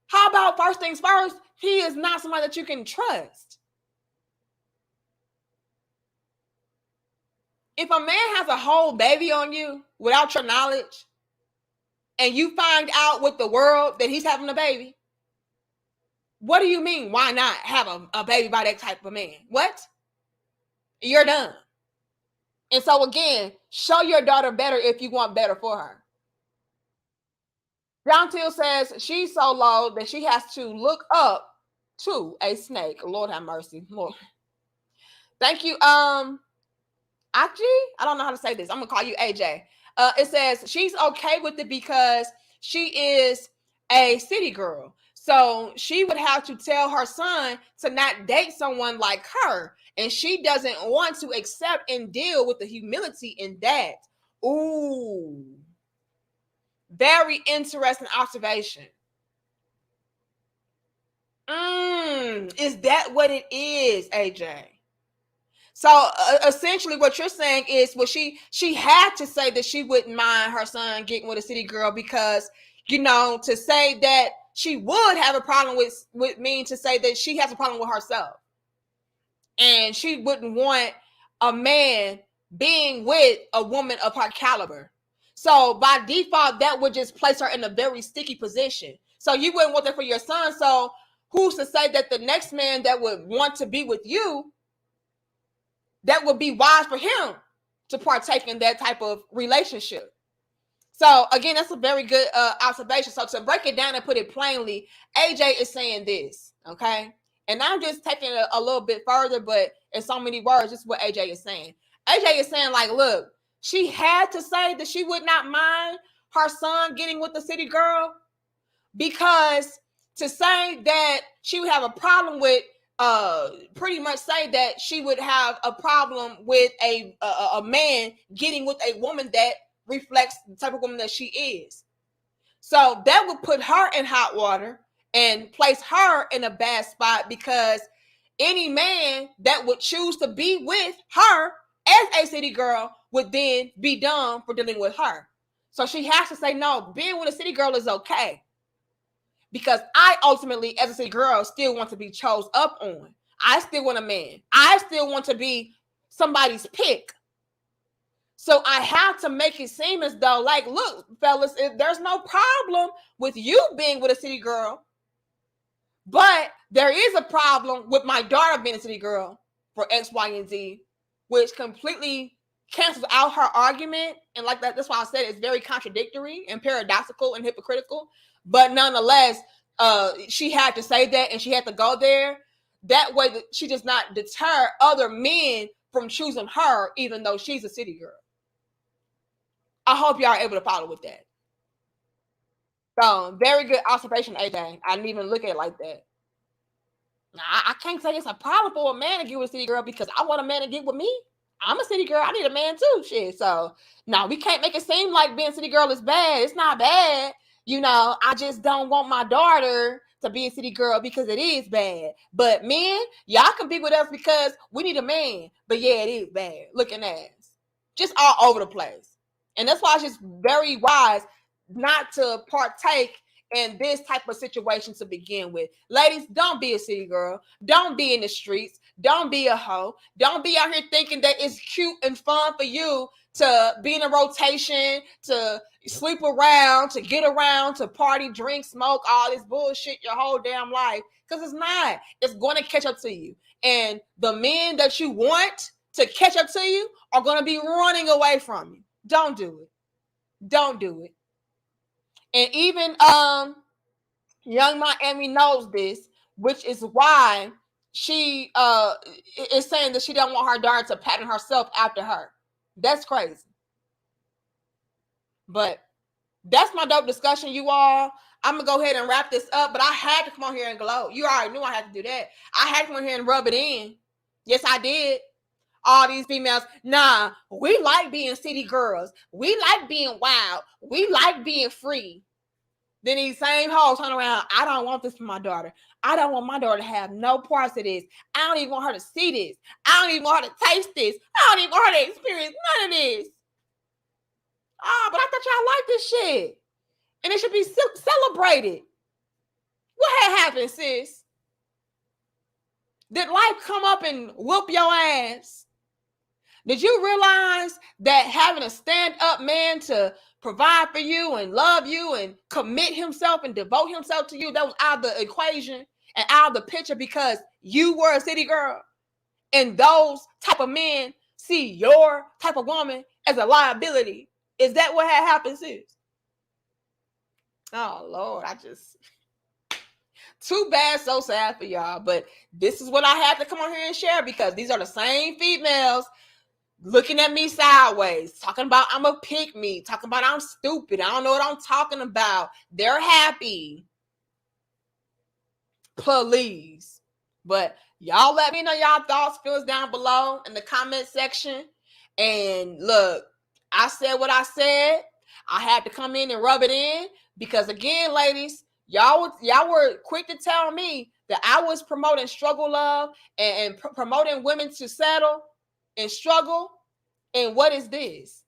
How about first things first? He is not somebody that you can trust. If a man has a whole baby on you without your knowledge, and you find out with the world that he's having a baby, what do you mean? Why not have a baby by that type of man? What? You're done. And so again, show your daughter better if you want better for her. John Till says she's so low that she has to look up to a snake. Lord have mercy. Lord. Thank you. Achi? I don't know how to say this. I'm gonna call you AJ. It says she's okay with it because she is a city girl. So she would have to tell her son to not date someone like her. And she doesn't want to accept and deal with the humility in that. Ooh. Very interesting observation. Is that what it is, AJ? So essentially what you're saying is, well, she had to say that she wouldn't mind her son getting with a city girl because, you know, to say that she would have a problem with mean to say that she has a problem with herself. And she wouldn't want a man being with a woman of her caliber. So by default, that would just place her in a very sticky position. So you wouldn't want that for your son. So who's to say that the next man that would want to be with you, that would be wise for him to partake in that type of relationship? So again, that's a very good observation. So to break it down and put it plainly, AJ is saying this, okay? And I'm just taking it a little bit further, but in so many words, this is what AJ is saying. AJ is saying, like, look, she had to say that she would not mind her son getting with the city girl, because to say that she would have a problem with, pretty much say that she would have a problem with a man getting with a woman that reflects the type of woman that she is. So that would put her in hot water and place her in a bad spot, because any man that would choose to be with her as a city girl would then be done for dealing with her. So she has to say, no, being with a city girl is okay, because I ultimately, as a city girl, still want to be chose up on. I still want a man. I still want to be somebody's pick. So I have to make it seem as though, like, look, fellas, there's no problem with you being with a city girl, but there is a problem with my daughter being a city girl for X, Y, and Z, which completely cancels out her argument. And like that, that's why I said it's very contradictory and paradoxical and hypocritical. But nonetheless, she had to say that, and she had to go there. That way that she does not deter other men from choosing her, even though she's a city girl. I hope y'all are able to follow with that. So, very good observation, AJ. I didn't even look at it like that. Now, I can't say it's a problem for a man to get with a city girl, because I want a man to get with me. I'm a city girl. I need a man too. Shit. So, no, we can't make it seem like being a city girl is bad. It's not bad. You know, I just don't want my daughter to be a city girl because it is bad. But men, y'all can be with us because we need a man. But yeah, it is bad. Looking ass. Just all over the place. And that's why it's just very wise not to partake in this type of situation to begin with. Ladies, don't be a city girl. Don't be in the streets. Don't be a hoe. Don't be out here thinking that it's cute and fun for you to be in a rotation, to sleep around, to get around, to party, drink, smoke, all this bullshit your whole damn life. Because it's not. It's going to catch up to you. And the men that you want to catch up to you are going to be running away from you. Don't do it. Don't do it. And even Young Miami knows this, which is why she is saying that she don't want her daughter to pattern herself after her. That's crazy. But that's my dope discussion, you all. I'm gonna go ahead and wrap this up, but I had to come on here and glow. You already knew I had to do that. I had to come on here and rub it in. Yes, I did. All these females, nah, we like being city girls. We like being wild. We like being free. Then these same hoes turn around, I don't want this for my daughter. I don't want my daughter to have no parts of this. I don't even want her to see this. I don't even want her to taste this. I don't even want her to experience none of this. But I thought y'all liked this shit. And it should be celebrated. What had happened, sis? Did life come up and whoop your ass? Did you realize that having a stand-up man to provide for you and love you and commit himself and devote himself to you, that was out of the equation and out of the picture because you were a city girl? And those type of men see your type of woman as a liability. Is that what had happened, sis? Oh, Lord, too bad, so sad for y'all. But this is what I had to come on here and share because these are the same females looking at me sideways, talking about I'm a pick me, talking about I'm stupid. I don't know what I'm talking about. They're happy. Please. But y'all let me know y'all thoughts, feels down below in the comment section. And look, I said what I said. I had to come in and rub it in because again, ladies, y'all were quick to tell me that I was promoting struggle love and promoting women to settle and struggle. And what is this?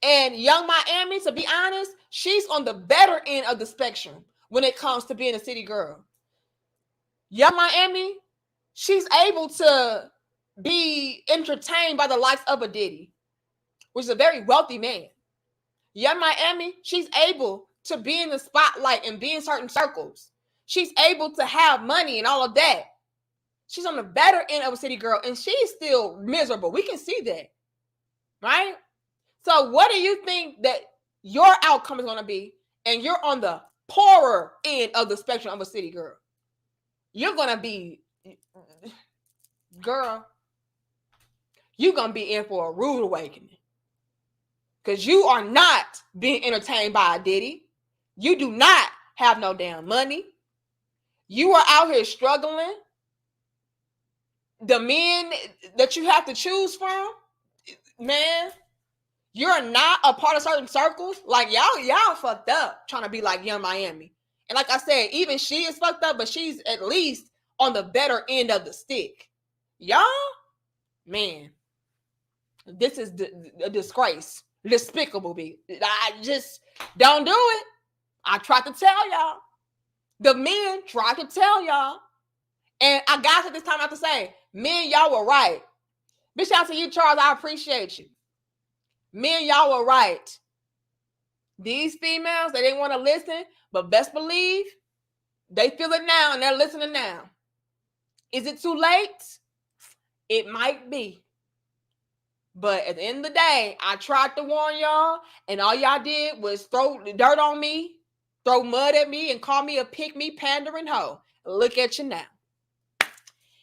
And Young Miami, to be honest, she's on the better end of the spectrum when it comes to being a city girl. Young Miami, she's able to be entertained by the likes of a Diddy, which is a very wealthy man. Young Miami, she's able to be in the spotlight and be in certain circles. She's able to have money and all of that. She's on the better end of a city girl, and she's still miserable. We can see that, right? So what do you think that your outcome is going to be? And you're on the poorer end of the spectrum of a city girl. You're going to be, girl, you're going to be in for a rude awakening. Because you are not being entertained by a Diddy. You do not have no damn money. You are out here struggling. The men that you have to choose from, man, you're not a part of certain circles. Like y'all fucked up trying to be like Young Miami. And like I said, even she is fucked up, but she's at least on the better end of the stick. Y'all, man, this is a disgrace. Despicable be. I just don't do it. I tried to tell y'all. The men tried to tell y'all. And I got to this time out to say, men, y'all were right. Big shout out to you, Charles. I appreciate you. Men, y'all were right. These females, they didn't want to listen, but best believe they feel it now and they're listening now. Is it too late? It might be. But at the end of the day, I tried to warn y'all, and all y'all did was throw dirt on me, throw mud at me, and call me a pick-me pandering hoe. Look at you now.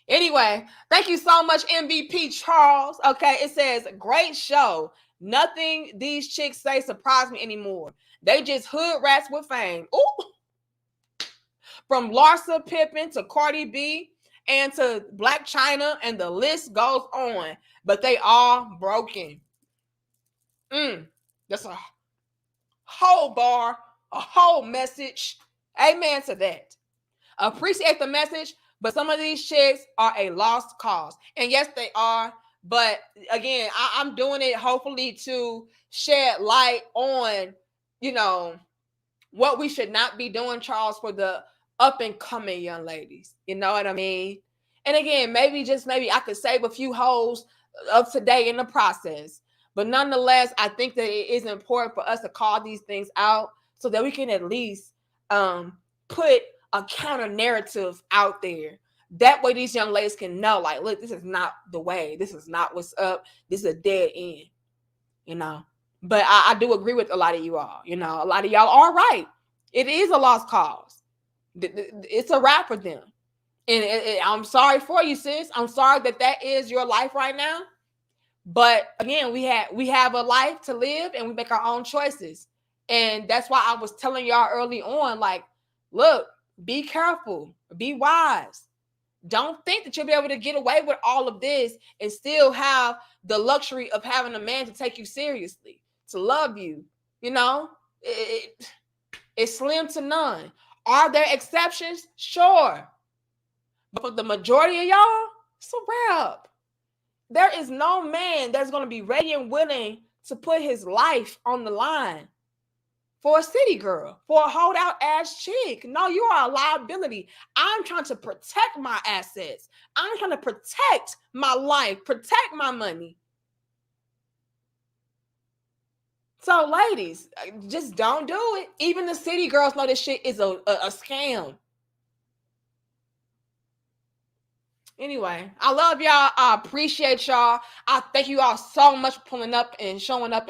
Anyway, thank you so much, MVP Charles. Okay, it says, great show. Nothing these chicks say surprise me anymore. They just hood rats with fame. Ooh. From Larsa Pippen to Cardi B and to Black China, and the list goes on. But they all broken. That's a whole bar, a whole message. Amen to that. Appreciate the message, but some of these chicks are a lost cause. And yes, they are. But again, I'm doing it hopefully to shed light on, what we should not be doing, Charles, for the up and coming young ladies. You know what I mean? And again, maybe I could save a few hoes of today in the process. But nonetheless, I think that it is important for us to call these things out so that we can at least put a counter narrative out there. That way these young ladies can know, like, look, this is not the way. This is not what's up. This is a dead end, you know. But I do agree with a lot of you all. You know, a lot of y'all are right. It is a lost cause. It's a wrap for them. And I'm sorry for you, sis. I'm sorry that is your life right now. But again, we have a life to live, and we make our own choices. And that's why I was telling y'all early on, like, look, be careful, be wise. Don't think that you'll be able to get away with all of this and still have the luxury of having a man to take you seriously, to love you. You know, it's slim to none. Are there exceptions? Sure. But for the majority of y'all, it's a wrap. There is no man that's going to be ready and willing to put his life on the line for a city girl, for a holdout ass chick. No, you are a liability. I'm trying to protect my assets. I'm trying to protect my life, protect my money. So, ladies, just don't do it. Even the city girls know this shit is a scam. Anyway, I love y'all. I appreciate y'all. I thank you all so much for pulling up and showing out.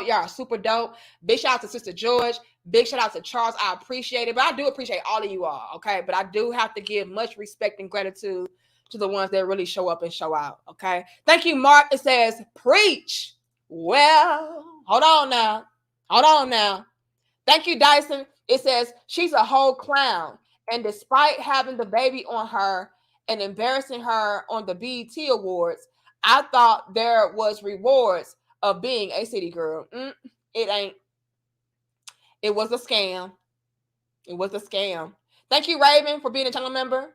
Y'all are super dope. Big shout out to Sister George. Big shout out to Charles. I appreciate it. But I do appreciate all of you all, okay? But I do have to give much respect and gratitude to the ones that really show up and show out, okay? Thank you, Mark. It says, preach. Well, hold on now. Thank you, Dyson. It says, she's a whole clown. And despite having the baby on her and embarrassing her on the BET Awards, I thought there was rewards of being a city girl. It ain't. It was a scam. Thank you, Raven, for being a channel member.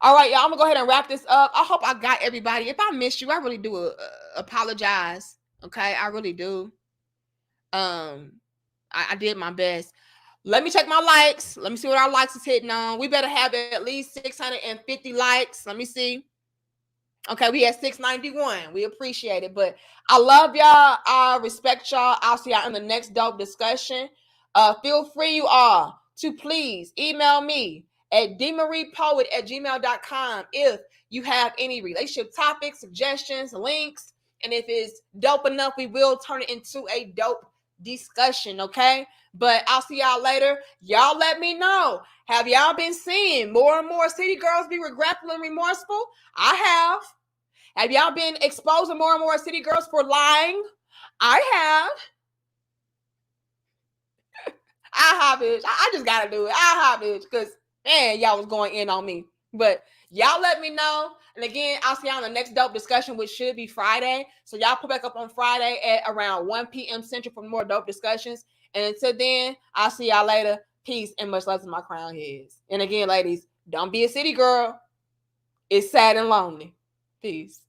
All right, y'all, I'm going to go ahead and wrap this up. I hope I got everybody. If I missed you, I really do apologize. Okay, I really do. I did my best. Let me check my likes. Let me see what our likes is hitting on. We better have at least 650 likes. Let me see. Okay, we had 691. We appreciate it. But I love y'all. I respect y'all. I'll see y'all in the next dope discussion. Feel free, you all, to please email me at dmariepoet@gmail.com if you have any relationship topics, suggestions, links. And if it's dope enough, we will turn it into a dope discussion, okay? But I'll see y'all later. Y'all let me know. Have y'all been seeing more and more city girls be regretful and remorseful? I have. Have y'all been exposing more and more city girls for lying? I have. Bitch. I just gotta do it. Bitch, because man, y'all was going in on me. But y'all let me know. And again, I'll see y'all in the next dope discussion, which should be Friday. So y'all put back up on Friday at around 1 p.m. Central for more dope discussions. And until then, I'll see y'all later. Peace and much love to my crown heads. And again, ladies, don't be a city girl. It's sad and lonely. Peace.